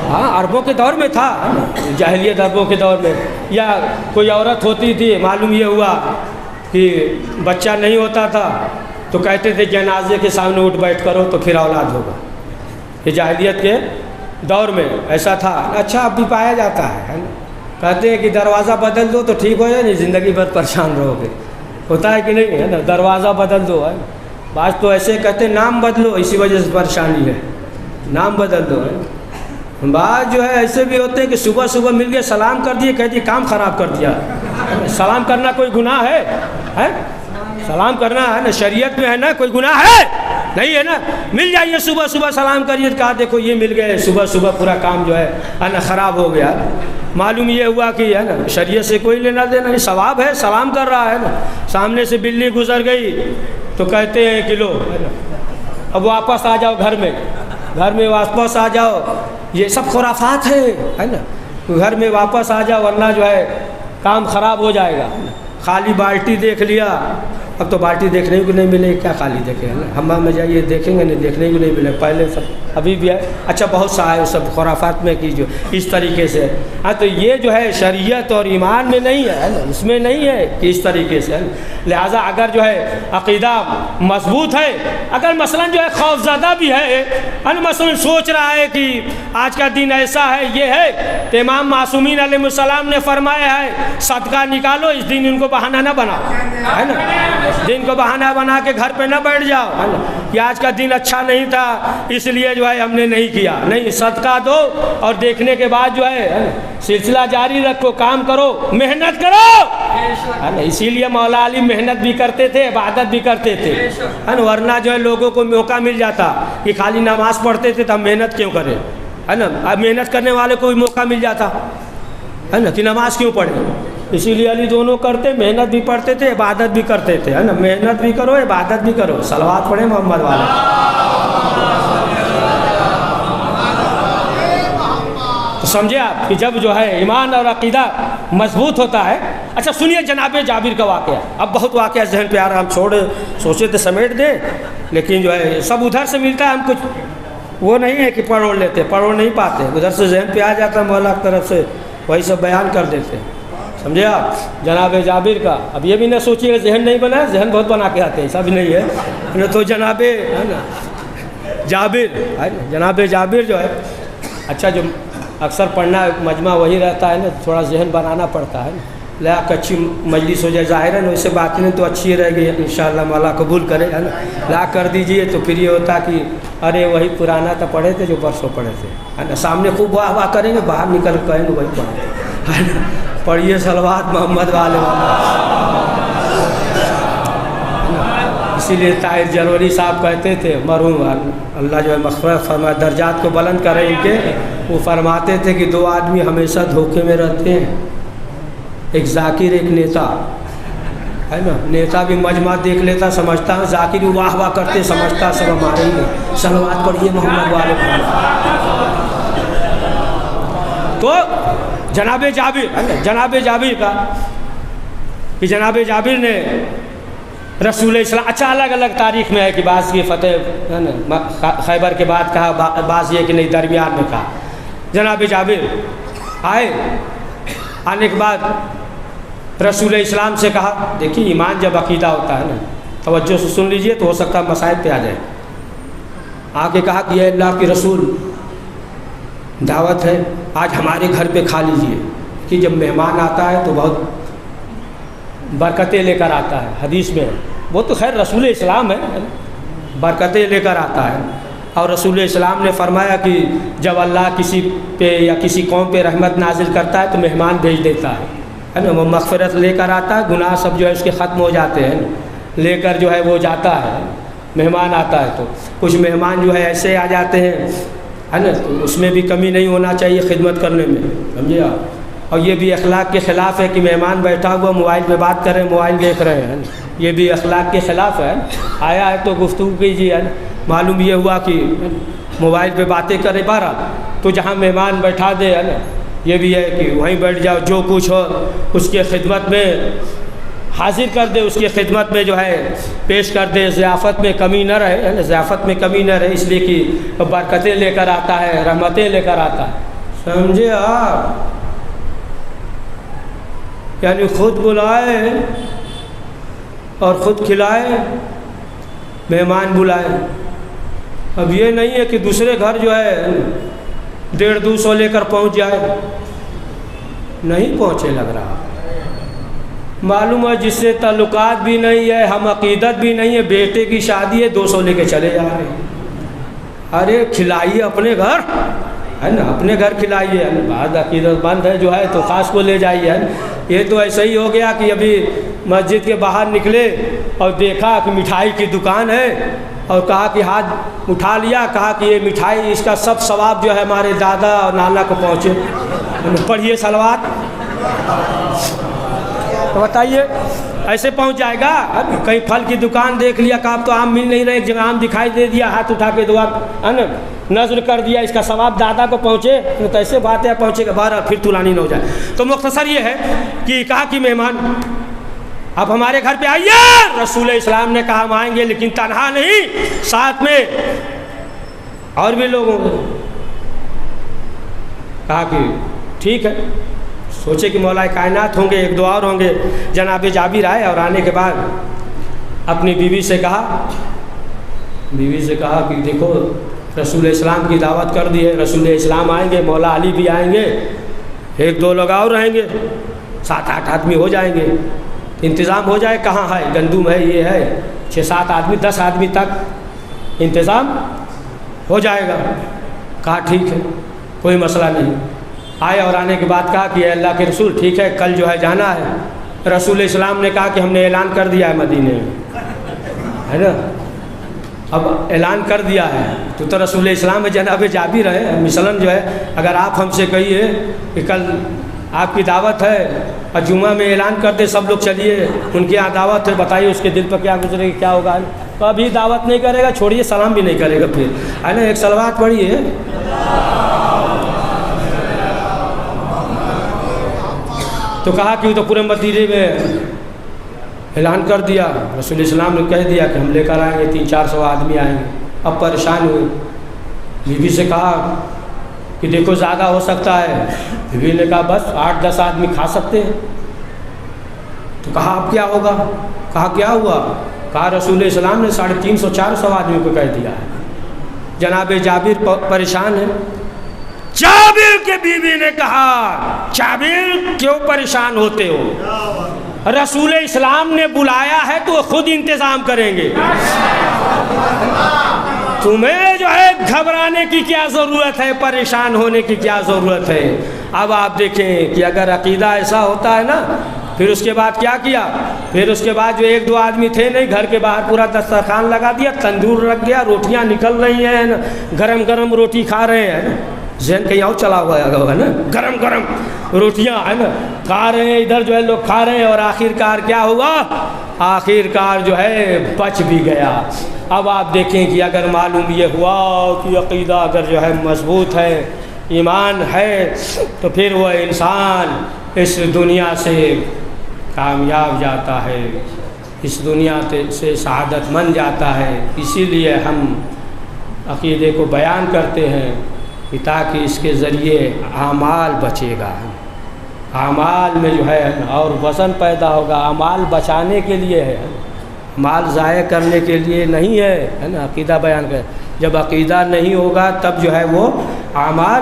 ہاں عربوں کے دور میں تھا, جاہلیت عربوں کے دور میں. یا کوئی عورت ہوتی تھی, معلوم یہ ہوا کہ بچہ نہیں ہوتا تھا تو کہتے تھے جنازے کے سامنے اٹھ بیٹھ کرو تو پھر اولاد ہوگا. یہ جاہلیت کے دور میں ایسا تھا. اچھا اب بھی پایا جاتا ہے نا, کہتے ہیں کہ دروازہ بدل دو تو ٹھیک ہو جائے, نہیں زندگی بھر پریشان رہو گے. ہوتا ہے کہ نہیں, ہے نا, دروازہ بدل دو, ہے. بعض تو ایسے کہتے ہیں نام بدلو, اسی وجہ سے پریشانی ہے, نام بدل دو, ہے. بعض جو ہے ایسے بھی ہوتے ہیں کہ صبح صبح مل گئے, سلام کر دیے, کہہ دیے کام خراب کر دیا. سلام کرنا کوئی گناہ ہے؟ سلام کرنا ہے نا, شریعت میں ہے نا, کوئی گناہ ہے نہیں, ہے نا. مل جائیے صبح صبح سلام کریے, کہا دیکھو یہ مل گئے, صبح صبح پورا کام جو ہے نا خراب ہو گیا. معلوم یہ ہوا کہ ہے نا شریعت سے کوئی لینا دینا نہیں, ثواب ہے, سلام کر رہا ہے نا. سامنے سے بلی گزر گئی تو کہتے ہیں کہ لو, ہے نا, اب واپس آ جاؤ گھر میں واپس آ جاؤ. یہ سب خرافات ہے نا. گھر میں واپس آ جاؤ ورنہ جو ہے کام خراب ہو جائے گا. خالی بالٹی دیکھ لیا, اب تو بالٹی دیکھنے کو نہیں ملے, کیا خالی دیکھیں, ہے نا. حمام میں جائیے دیکھیں گے, نہیں دیکھنے کو نہیں ملے. پہلے سب ابھی بھی ہے, اچھا بہت سا ہے سب خرافات میں کی جو اس طریقے سے. ہاں تو یہ جو ہے شریعت اور ایمان میں نہیں ہے نا, اس میں نہیں ہے کہ اس طریقے سے. لہٰذا اگر جو ہے عقیدہ مضبوط ہے, اگر مثلا جو ہے خوف زدہ بھی ہے, مثلا سوچ رہا ہے کہ آج کا دن ایسا ہے, یہ ہے, تو امام معصومین علیہ السلام نے فرمایا ہے صدقہ نکالو, اس دن ان کو بہانہ نہ بناؤ, ہے نا. دن کو بہانہ بنا کے گھر پہ نہ بیٹھ جاؤ, ہے نا, کہ آج کا دن اچھا نہیں تھا اس لیے جو ہے ہم نے نہیں کیا. نہیں, صدقہ دو اور دیکھنے کے بعد جو ہے سلسلہ جاری رکھو, کام کرو, محنت کرو, ہے نا. اسی لیے مولا علی محنت بھی کرتے تھے, عبادت بھی کرتے تھے, ہے نا. ورنہ جو ہے لوگوں کو موقع مل جاتا کہ خالی نماز پڑھتے تھے تو ہم محنت کیوں کریں, ہے نا. اب محنت کرنے والے کو بھی موقع مل جاتا, ہے نا, کہ نماز کیوں پڑھیں. اسی لیے علی دونوں کرتے, محنت بھی پڑھتے تھے, عبادت بھی کرتے تھے, ہے نا. محنت بھی کرو, عبادت بھی کرو. صلوات پڑھیں محمد والے. تو سمجھے آپ کہ جب جو ہے ایمان اور عقیدہ مضبوط ہوتا ہے. اچھا سنیے جناب جابر کا واقعہ. اب بہت واقعہ ذہن پہ آ رہا, ہم چھوڑے سوچے تھے سمیٹ دیں, لیکن جو ہے سب ادھر سے ملتا ہے, ہم کچھ وہ نہیں ہے کہ پڑھ لیتے, پڑھ نہیں پاتے, ادھر سے ذہن پہ آ جاتا ہے مولا کی طرف سے, وہی سب بیان کر دیتے ہیں. سمجھے آپ جناب جابر کا. اب یہ بھی نہ سوچیے کہ ذہن نہیں بنا, ذہن بہت بنا کے آتے ہیں, ایسا بھی نہیں ہے. تو جناب ہے نا جابر, جناب جابر جو ہے, اچھا جو اکثر پڑھنا مجمع وہی رہتا ہے نا, تھوڑا ذہن بنانا پڑتا ہے نا, لا کہ اچھی مجلس ہو جائے. ظاہر ہے نا ویسے بات نہیں تو اچھی رہ گئی, انشاءاللہ مولا قبول کرے, ہے نا. لا کر دیجئے تو پھر یہ ہوتا کہ ارے وہی پرانا تو پڑھے تھے جو برسوں پڑھے تھے, ہے نا. سامنے خوب واہ واہ کریں گے, باہر نکل کہیں گے وہی پڑھے, ہے نا. پڑھیے صلوات محمد والے. اسی لیے طاہر جلوری صاحب کہتے تھے, مرحوم اللہ جو ہے مغفرت فرمائے, درجات کو بلند کرے ان کے, وہ فرماتے تھے کہ دو آدمی ہمیشہ دھوکے میں رہتے ہیں, ایک ذاکر ایک نیتا, ہے نا. نیتا بھی مجمع دیکھ لیتا سمجھتا, ذاکر بھی واہ واہ کرتے سمجھتا سب ہمارے ہی ہیں. صلوات پڑھیے محمد والے. تو جناب جابر کا کہ جناب جابر نے رسول اسلام, اچھا الگ الگ تاریخ میں ہے کہ بعض کی فتح ہے نا خیبر کے بعد کہا, بعض یہ کہ نہیں درمیان میں کہا. جناب جابر آئے, آنے کے بعد رسول اسلام سے کہا, دیکھیے ایمان جب عقیدہ ہوتا ہے نا, توجہ سے سن لیجئے تو ہو سکتا ہے مسائل پہ آ جائے. آ کے کہا کہ اے اللہ کے رسول, دعوت ہے آج ہمارے گھر پہ کھا لیجئے, کہ جب مہمان آتا ہے تو بہت برکتیں لے کر آتا ہے. حدیث میں وہ تو خیر رسول اسلام ہے, برکتیں لے کر آتا ہے. اور رسول اسلام نے فرمایا کہ جب اللہ کسی پہ یا کسی قوم پہ رحمت نازل کرتا ہے تو مہمان بھیج دیتا ہے نا. وہ مغفرت لے کر آتا ہے, گناہ سب جو ہے اس کے ختم ہو جاتے ہیں, لے کر جو ہے وہ جاتا ہے. مہمان آتا ہے تو کچھ مہمان جو ہے ایسے آ جاتے ہیں, ہے نا, تو اس میں بھی کمی نہیں ہونا چاہیے خدمت کرنے میں, سمجھے آپ. اور یہ بھی اخلاق کے خلاف ہے کہ مہمان بیٹھا ہوا موبائل پہ بات کر رہے ہیں, موبائل دیکھ رہے ہیں, یہ بھی اخلاق کے خلاف ہے. آیا ہے تو گفتگو کیجیے, معلوم یہ ہوا کہ موبائل پہ باتیں کرے بارہ, تو جہاں مہمان بیٹھا دے, ہے نا, یہ بھی ہے کہ وہیں بیٹھ جاؤ, جو کچھ ہو اس کے خدمت میں حاضر کر دے, اس کی خدمت میں جو ہے پیش کر دے, ضیافت میں کمی نہ رہے, ہے نا, ضیافت میں کمی نہ رہے, اس لیے کہ برکتیں لے کر آتا ہے, رحمتیں لے کر آتا ہے. سمجھے آپ, یعنی خود بلائے اور خود کھلائے, مہمان بلائے. اب یہ نہیں ہے کہ دوسرے گھر جو ہے 150-200 لے کر پہنچ جائے, نہیں پہنچے لگ رہا. معلوم ہے جس سے تعلقات بھی نہیں ہے, ہم عقیدت بھی نہیں ہے, بیٹے کی شادی ہے 200 لے کے چلے جا رہے ہیں. ارے کھلائیے اپنے گھر, ہے نا, اپنے گھر کھلائیے. بعد عقیدت مند ہے جو ہے تو خاص کو لے جائیے. یہ تو ایسا ہی ہو گیا کہ ابھی مسجد کے باہر نکلے اور دیکھا کہ مٹھائی کی دکان ہے, اور کہا کہ ہاتھ اٹھا لیا, کہا کہ یہ مٹھائی اس کا سب ثواب جو ہے ہمارے دادا اور نانا کو پہنچے. پڑھیے صلوات. تو بتائیے ایسے پہنچ جائے گا. کہیں پھل کی دکان دیکھ لیا, کہا تو آم مل نہیں رہے, ایک جگہ آم دکھائی دے دیا, ہاتھ اٹھا کے دعا نظر کر دیا, اس کا ثواب دادا کو پہنچے, تو ایسے بات ہے پہنچے گا بارہ, پھر طولانی نہ ہو جائے. تو مختصر یہ ہے کہ کہا کہ مہمان اب ہمارے گھر پہ آئیے. رسول اسلام نے کہا ہم آئیں گے, لیکن تنہا نہیں, ساتھ میں اور بھی لوگ ہوں گے. کہا کہ ٹھیک ہے. سوچے کہ مولا کائنات ہوں گے, ایک دو اور ہوں گے. جناب جابر آئے اور آنے کے بعد اپنی بیوی سے کہا کہ دیکھو رسول اسلام کی دعوت کر دی ہے, رسول اسلام آئیں گے, مولا علی بھی آئیں گے, 1-2 لوگ اور رہیں گے, 7-8 آدمی ہو جائیں گے, انتظام ہو جائے. کہاں ہے, گندم ہے, یہ ہے, 6-7 آدمی 10 آدمی تک انتظام ہو جائے گا. کہا ٹھیک ہے, کوئی مسئلہ نہیں. آئے اور آنے کے بعد کہا کہ اے اللہ کے رسول ٹھیک ہے کل جو ہے جانا ہے. رسول اسلام نے کہا کہ ہم نے اعلان کر دیا ہے مدینے میں, ہے نا, اب اعلان کر دیا ہے تو رسول اسلام میں جناب جابر ہے. مثلاً جو ہے اگر آپ ہم سے کہیے کہ کل آپ کی دعوت ہے اور جمعہ میں اعلان کر دے سب لوگ چلیے ان کی یہاں دعوت ہے، بتائیے اس کے دل پر کیا گزرے گی، کیا ہوگا؟ تو ابھی دعوت نہیں کرے گا، چھوڑیے سلام بھی نہیں کرے گا پھر، ہے نا؟ ایک صلوات پڑھیے۔ تو کہا کہ وہ تو پورے مدینے میں اعلان کر دیا، رسول اسلام نے کہہ دیا کہ ہم لے کر آئیں گے، 300-400 آدمی آئیں گے۔ اب پریشان ہوئے، بیوی سے کہا کہ دیکھو زیادہ ہو سکتا ہے، بیوی نے کہا بس 8-10 آدمی کھا سکتے ہیں۔ تو کہا اب کیا ہوگا؟ کہا کیا ہوا؟ کہا رسول اسلام نے 350-400 آدمی کو کہہ دیا ہے۔ جناب جابر پریشان ہے۔ جابر کے بیوی نے کہا جابر کیوں پریشان ہوتے ہو؟ رسول اسلام نے بلایا ہے تو وہ خود انتظام کریں گے، تمہیں جو ہے گھبرانے کی کیا ضرورت ہے، پریشان ہونے کی کیا ضرورت ہے؟ اب آپ دیکھیں کہ اگر عقیدہ ایسا ہوتا ہے نا، پھر اس کے بعد کیا کیا؟ پھر اس کے بعد جو 1-2 آدمی تھے نہیں، گھر کے باہر پورا دسترخوان لگا دیا، تندور رکھ گیا، روٹیاں نکل رہی ہیں نا، گرم گرم روٹی کھا رہے ہیں نا، ذہن کہیں اور چلا ہوا ہے نا، گرم گرم روٹیاں ہے نا کھا رہے ہیں، ادھر جو ہے لوگ کھا رہے ہیں، اور آخر کار کیا ہوا؟ آخر کار جو ہے بچ بھی گیا۔ اب آپ دیکھیں کہ اگر معلوم یہ ہوا کہ عقیدہ اگر جو ہے مضبوط ہے، ایمان ہے، تو پھر وہ انسان اس دنیا سے کامیاب جاتا ہے، اس دنیا سے سعادت مند جاتا ہے۔ اسی لیے ہم عقیدے کو بیان کرتے ہیں کہ تاکہ اس کے ذریعے اعمال بچے گا، اعمال میں جو ہے اور وزن پیدا ہوگا۔ اعمال بچانے کے لیے ہے، مال ضائع کرنے کے لیے نہیں ہے نا، عقیدہ بیان کر۔ جب عقیدہ نہیں ہوگا تب جو ہے وہ اعمال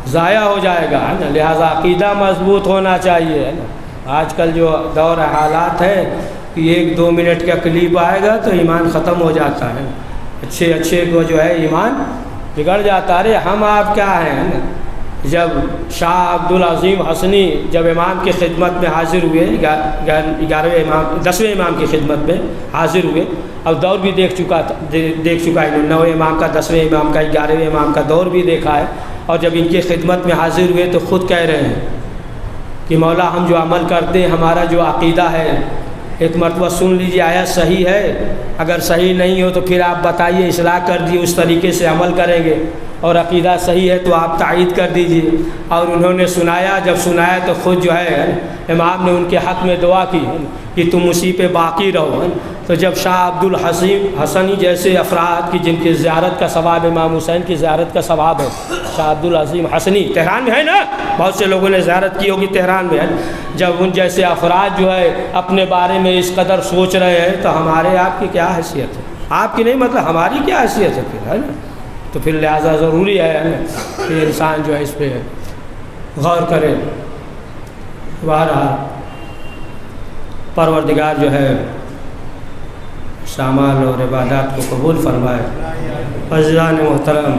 ضائع ہو جائے گا، ہے نا؟ لہٰذا عقیدہ مضبوط ہونا چاہیے، ہے نا؟ آج کل جو دور حالات ہے کہ 1-2 منٹ کا کلپ آئے گا تو ایمان ختم ہو جاتا ہے، اچھے کو جو ہے ایمان بگڑ جاتا ہے۔ ارے ہم آپ کیا ہیں نا؟ جب شاہ عبدالعظیم حسنی جب امام کی خدمت میں حاضر ہوئے، 10ویں امام کی خدمت میں حاضر ہوئے، اب دور بھی دیکھ چکا ہے، 9ویں امام کا، 10ویں امام کا، 11ویں امام کا دور بھی دیکھا ہے، اور جب ان کی خدمت میں حاضر ہوئے تو خود کہہ رہے ہیں کہ مولا ہم جو عمل کرتے ہیں، ہمارا جو عقیدہ ہے، ایک مرتبہ سن لیجیے آیا صحیح ہے، اگر صحیح نہیں ہو تو پھر آپ بتائیے، اصلاح کر دیے، اس طریقے سے عمل کریں گے، اور عقیدہ صحیح ہے تو آپ تائید کر دیجیے۔ اور انہوں نے سنایا، جب سنایا تو خود جو ہے امام نے ان کے حق میں دعا کی کہ تم اسی پہ باقی رہو۔ تو جب شاہ عبدالحسین حسنی جیسے افراد کی جن کی زیارت کا ثواب امام حسین کی زیارت کا ثواب ہے، شاہ عبدالعظیم حسنی تہران میں ہے نا، بہت سے لوگوں نے زیارت کی ہوگی تہران میں، ہے جب ان جیسے افراد جو ہے اپنے بارے میں اس قدر سوچ رہے ہیں تو ہمارے آپ کی کیا حیثیت ہے؟ آپ کی نہیں، مطلب ہماری کیا حیثیت ہے پھر، ہے نا؟ تو پھر لہٰذا ضروری ہے نا کہ انسان جو ہے اس پہ غور کرے۔ بہرحال پروردگار جو ہے اعمال اور عبادات کو قبول فرمائے۔ عزیزان محترم،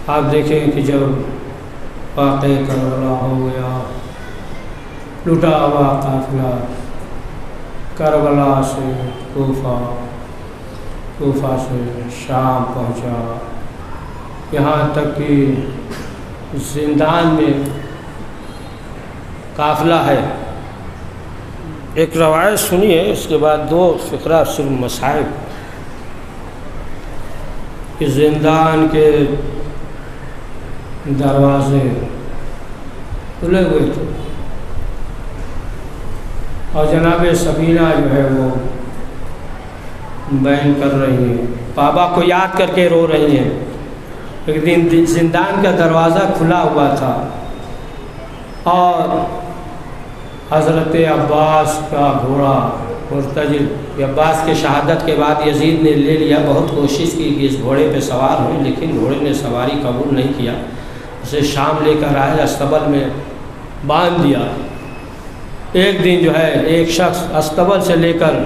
آپ دیکھیں کہ جب واقعہ کربلا ہو گیا، لٹا ہوا قافلہ کربلا سے کوفہ سے شام پہنچا، یہاں تک کہ زندان میں قافلہ ہے۔ ایک روایت سنیے، اس کے بعد 2 فقرہ صرف مصائب۔ کہ زندان کے دروازے کھلے ہوئے تھے اور جناب سکینہ جو ہے وہ بیان کر رہی ہیں، بابا کو یاد کر کے رو رہی ہیں۔ ایک دن زندان کا دروازہ کھلا ہوا تھا اور حضرت عباس کا گھوڑا مرتجل، عباس کے شہادت کے بعد یزید نے لے لیا، بہت کوشش کی کہ اس گھوڑے پہ سوار ہوئے، لیکن گھوڑے نے سواری قبول نہیں کیا، اسے شام لے کر آئے، استبل میں باندھ دیا۔ ایک دن جو ہے ایک شخص استبل سے لے کر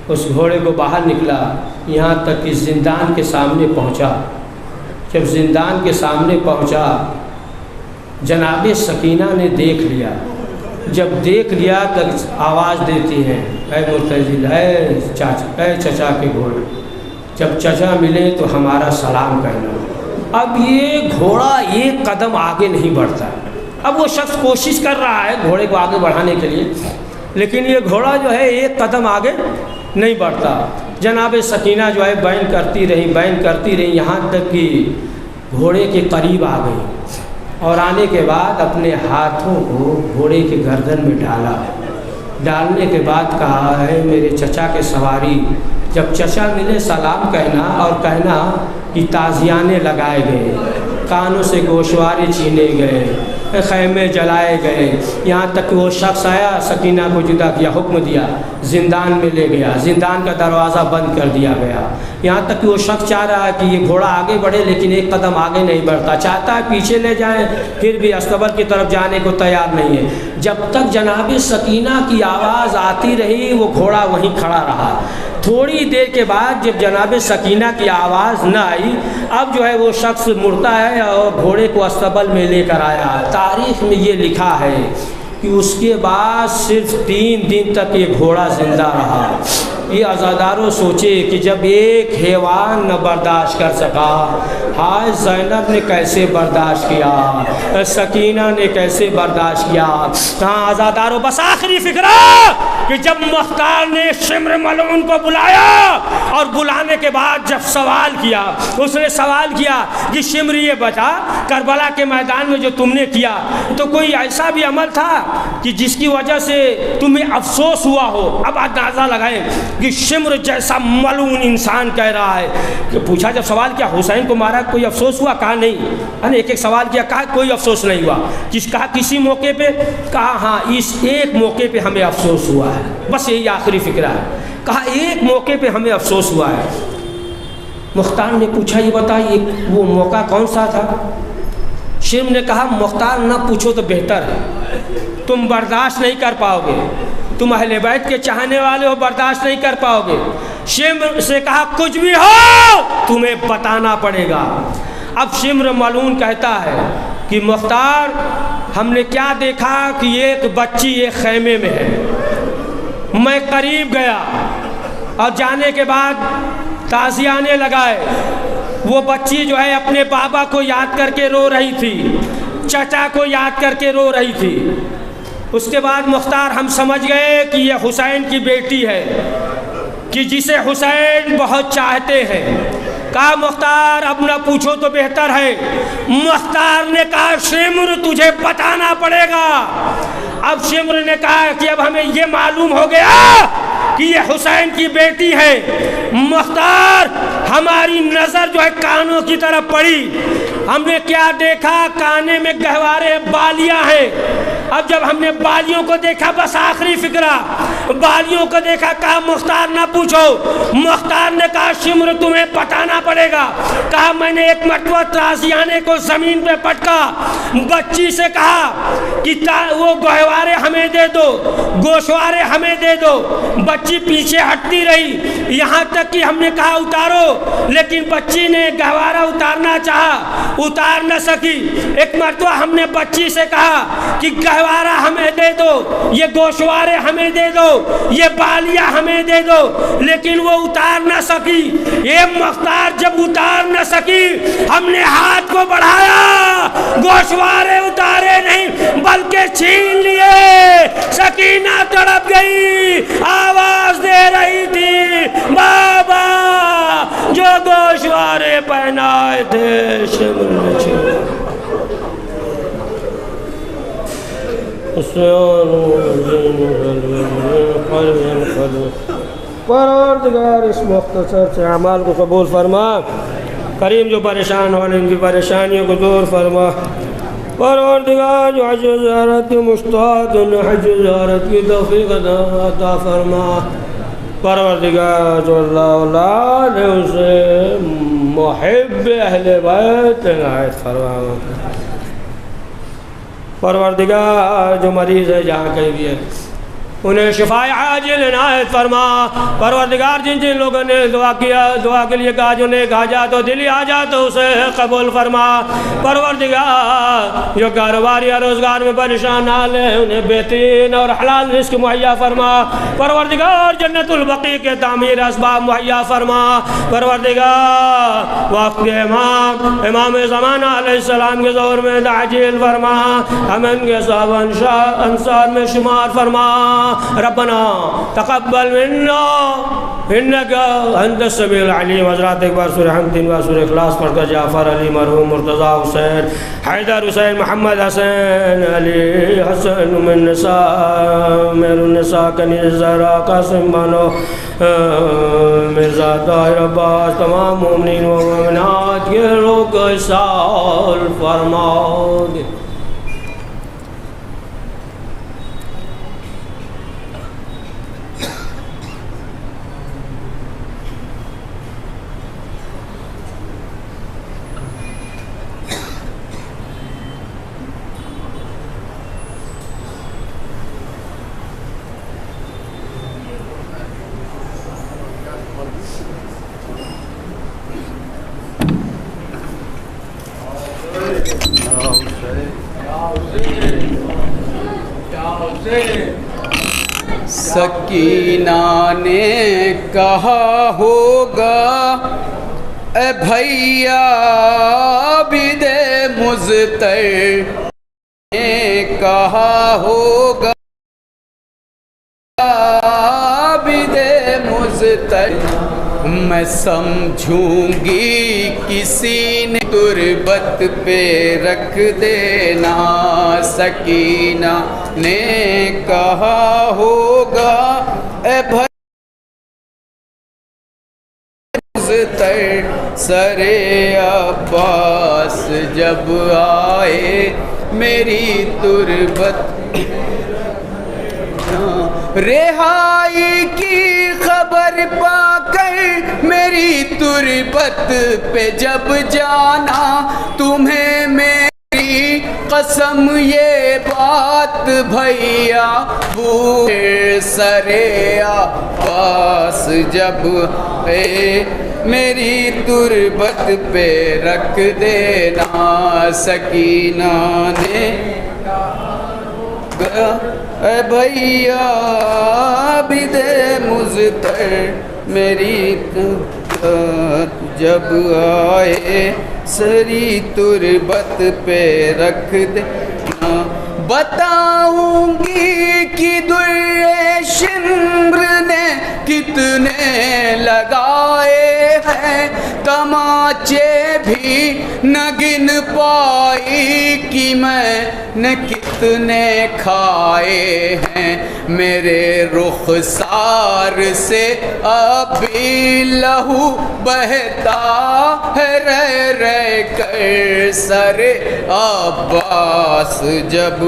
اس گھوڑے کو باہر نکلا، یہاں تک کہ زندان کے سامنے پہنچا۔ جب زندان کے سامنے پہنچا، جناب سکینہ نے دیکھ لیا۔ جب دیکھ لیا تو آواز دیتی ہیں، اے مرتجل، اے چچا کے گھوڑے، جب چچا ملے تو ہمارا سلام کہنا۔ اب یہ گھوڑا ایک قدم آگے نہیں بڑھتا، اب وہ شخص کوشش کر رہا ہے گھوڑے کو آگے بڑھانے کے لیے، لیکن یہ گھوڑا جو ہے ایک قدم آگے نہیں بڑھتا۔ جناب سکینہ جو ہے بین کرتی رہی یہاں تک کہ گھوڑے کے قریب آ گئی، اور آنے کے بعد اپنے ہاتھوں کو گھوڑے کے گردن میں ڈالنے کے بعد کہا ہے میرے چچا کے سواری، جب چچا ملے سلام کہنا اور کہنا کہ تازیانے لگائے گئے، کانوں سے گوشوارے چھینے گئے، خیمے جلائے گئے، یہاں تک کہ وہ شخص آیا سکینہ کو جدا کیا، حکم دیا، زندان میں لے گیا، زندان کا دروازہ بند کر دیا گیا۔ یہاں تک کہ وہ شخص چاہ رہا ہے کہ یہ گھوڑا آگے بڑھے لیکن ایک قدم آگے نہیں بڑھتا، چاہتا ہے پیچھے لے جائیں، پھر بھی استبل کی طرف جانے کو تیار نہیں ہے۔ جب تک جناب سکینہ کی آواز آتی رہی وہ گھوڑا وہیں کھڑا رہا۔ تھوڑی دیر کے بعد جب جناب سکینہ کی آواز نہ آئی، اب جو ہے وہ شخص مڑتا ہے اور گھوڑے کو استبل میں لے کر آیا۔ تاریخ میں یہ لکھا ہے کہ اس کے بعد صرف 3 دن تک یہ گھوڑا زندہ رہا۔ یہ عزاداروں سوچے کہ جب ایک حیوان نہ برداشت کر سکا، ہائے زینب نے کیسے برداشت کیا، سکینہ نے کیسے برداشت کیا۔ ہاں عزاداروں بس آخری فکرہ کہ جب مختار نے شمر ملعون کو بلایا اور بلانے کے بعد جب سوال کیا، اس نے سوال کیا کہ شمر یہ بتا کربلا کے میدان میں جو تم نے کیا تو کوئی ایسا بھی عمل تھا کہ جس کی وجہ سے تمہیں افسوس ہوا ہو؟ اب اندازہ لگائیں کہ شمر جیسا ملعون انسان کہہ رہا ہے کہ پوچھا جب سوال کیا حسین کو مارا کوئی افسوس ہوا؟ کہا نہیں۔ ایک سوال کیا، کہا کوئی افسوس نہیں ہوا۔ کہا کسی موقع پہ؟ کہا ہاں اس ایک موقع پہ ہمیں افسوس ہوا ہے، بس یہی آخری فکرہ ہے۔ کہا ایک موقع پہ ہمیں افسوس ہوا ہے۔ مختار نے پوچھا یہ بتا وہ موقع کون سا تھا؟ شمر نے کہا مختار نہ پوچھو تو بہتر ہے، تم برداشت نہیں کر پاؤ گے، تم اہل بیت کے چاہنے والے ہو، برداشت نہیں کر پاؤ گے۔ شمر سے کہا کچھ بھی ہو تمہیں بتانا پڑے گا۔ اب شمر ملعون کہتا ہے کہ مختار ہم نے کیا دیکھا کہ ایک بچی ایک خیمے میں ہے، میں قریب گیا اور جانے کے بعد تازیانے لگائے، وہ بچی جو ہے اپنے بابا کو یاد کر کے رو رہی تھی، چچا کو یاد کر کے رو رہی تھی۔ اس کے بعد مختار ہم سمجھ گئے کہ یہ حسین کی بیٹی ہے کہ جسے حسین بہت چاہتے ہیں۔ کہا مختار اب نہ پوچھو تو بہتر ہے۔ مختار نے کہا شمر تجھے بتانا پڑے گا۔ اب شمر نے کہا کہ اب ہمیں یہ معلوم ہو گیا کہ یہ حسین کی بیٹی ہے۔ مختار ہماری نظر جو ہے کانوں کی طرف پڑی، ہم نے کیا دیکھا؟ کانے میں گہوارے بالیاں ہیں۔ اب جب ہم نے بالیوں کو دیکھا، بس آخری فکرہ، بالیوں کو دیکھا، کہا مختار نہ پوچھو۔ مختار نے کہا شمر تمہیں بتانا پڑے گا۔ کہا میں نے ایک مرتبہ تازیانے کو زمین پہ پٹکا، بچی سے کہا کہ وہ گہوارے ہمیں دے دو، گوشوارے ہمیں دے دو۔ بچی پیچھے ہٹتی رہی، یہاں تک کہ ہم نے کہا اتارو، لیکن بچی نے گہوارہ اتارنا چاہا، اتار نہ سکی۔ ایک مرتبہ ہم نے بچی سے کہا کہ گہوارہ ہمیں دے دو، یہ گوشوارے ہمیں دے دو، یہ بالیاں ہمیں دے دو، لیکن وہ اتار نہ سکی۔ یہ مختار جب اتار نہ سکی، ہم نے ہاتھ کو بڑھایا، گوشوارے اتارے نہیں بلکہ چھین لیے۔ سکینہ تڑپ گئی، آواز دے رہی تھی بابا جو گوشوارے پہنائے تھے شمر نے چھین۔ پروردگار اس مختصر سے اعمال کو قبول فرما، کریم جو پریشان ہونے ان کی پریشانیوں کو دور فرما۔ پروردگار جو حج زیارت کے مشتاق حج زیارت کی توفیق عطا فرما۔ پروردگار جو اللہ اولاد ہے اسے محب اہل بیت عنایت فرما۔ پروردگار جو مریض ہے جہاں کہیں بھی ہے انہیں شفاء عاجل عنایت فرما۔ پروردگار جن جن لوگوں نے دعا کے لیے کہا، جو نیک حاجات و دلی حاجات اسے قبول فرما۔ پروردگار جو کاروبار یا روزگار میں پریشان حال ہیں انہیں بہترین اور حلال رزق مہیا فرما۔ پروردگار جنت البقیع کے تعمیر اسباب مہیا فرما۔ پروردگار وقت کے امام زمانہ علیہ السلام کے دور میں تعجیل فرما، ہم ان کے صحاب انصار میں شمار فرما۔ ربنا تقبل منا انك انت السميع العليم۔ حضرات ایک بار سورہ حمد و سورہ اخلاص پڑھ کر جعفر علی مرحوم مرتضی حسین حیدر حسین محمد حسین علی حسن من نساء میر النساء کنیز زہرا قاسم بانو مرزا طاہر عباس تمام مومنین و مومنات کے روح کو اصال فرما دے۔ سکینہ نے کہا ہوگا اے بھیا عابد مضطر نے کہا ہوگا عابد مضطر میں سمجھوں گی کسی نے تربت پہ رکھ دینا۔ سکینہ نے کہا ہوگا اے بھائی مضطر سر عباس جب آئے میری تربت رہائی کی خبر پا کر میری تربت پہ جب جانا، تمہیں میری قسم یہ بات بھیا وہ سر عباس جب میری تربت پہ رکھ دینا۔ سکینہ نے اے بھیا عابد مضطر میری جب آئے سری تربت پہ رکھ دینا۔ بتاؤں گی کہ در شمر نے کتنے لگائے ہیں، تماچے بھی نہ گن پائی کہ میں نے کتنے کھائے ہیں۔ میرے رخسار سے ابھی لہو بہتا ہے رہ رہ کر سر عباس جب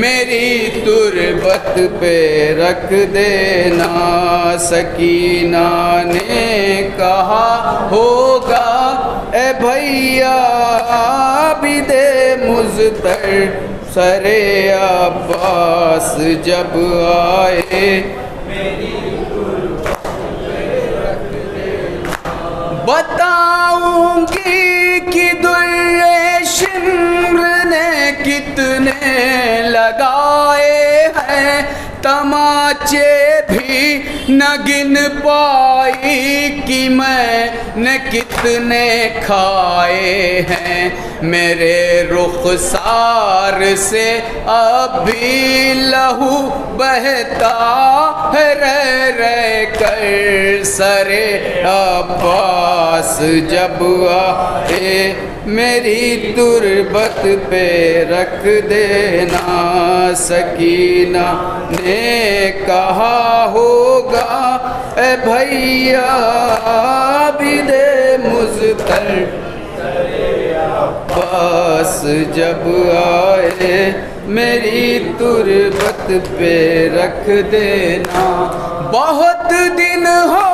میری تربت پہ رکھ دینا۔ سکینہ نے کہا ہوگا اے بھیا عابد مضطر سر عباس جب آئے بتاؤں گی کہ در شمر نے کتنے لگائے ہیں، تماچے بھی نہ گن پائی کہ میں نے کتنے کھائے ہیں۔ میرے رخسار سے ابھی لہو بہتا ہے رہ رہ کر سر عباس جب آئے میری تربت پہ رکھ دینا۔ سکینہ نے کہا ہوگا اے بھیا عابد مضطر عباس جب آئے میری تربت پہ رکھ دینا۔ بہت دن ہو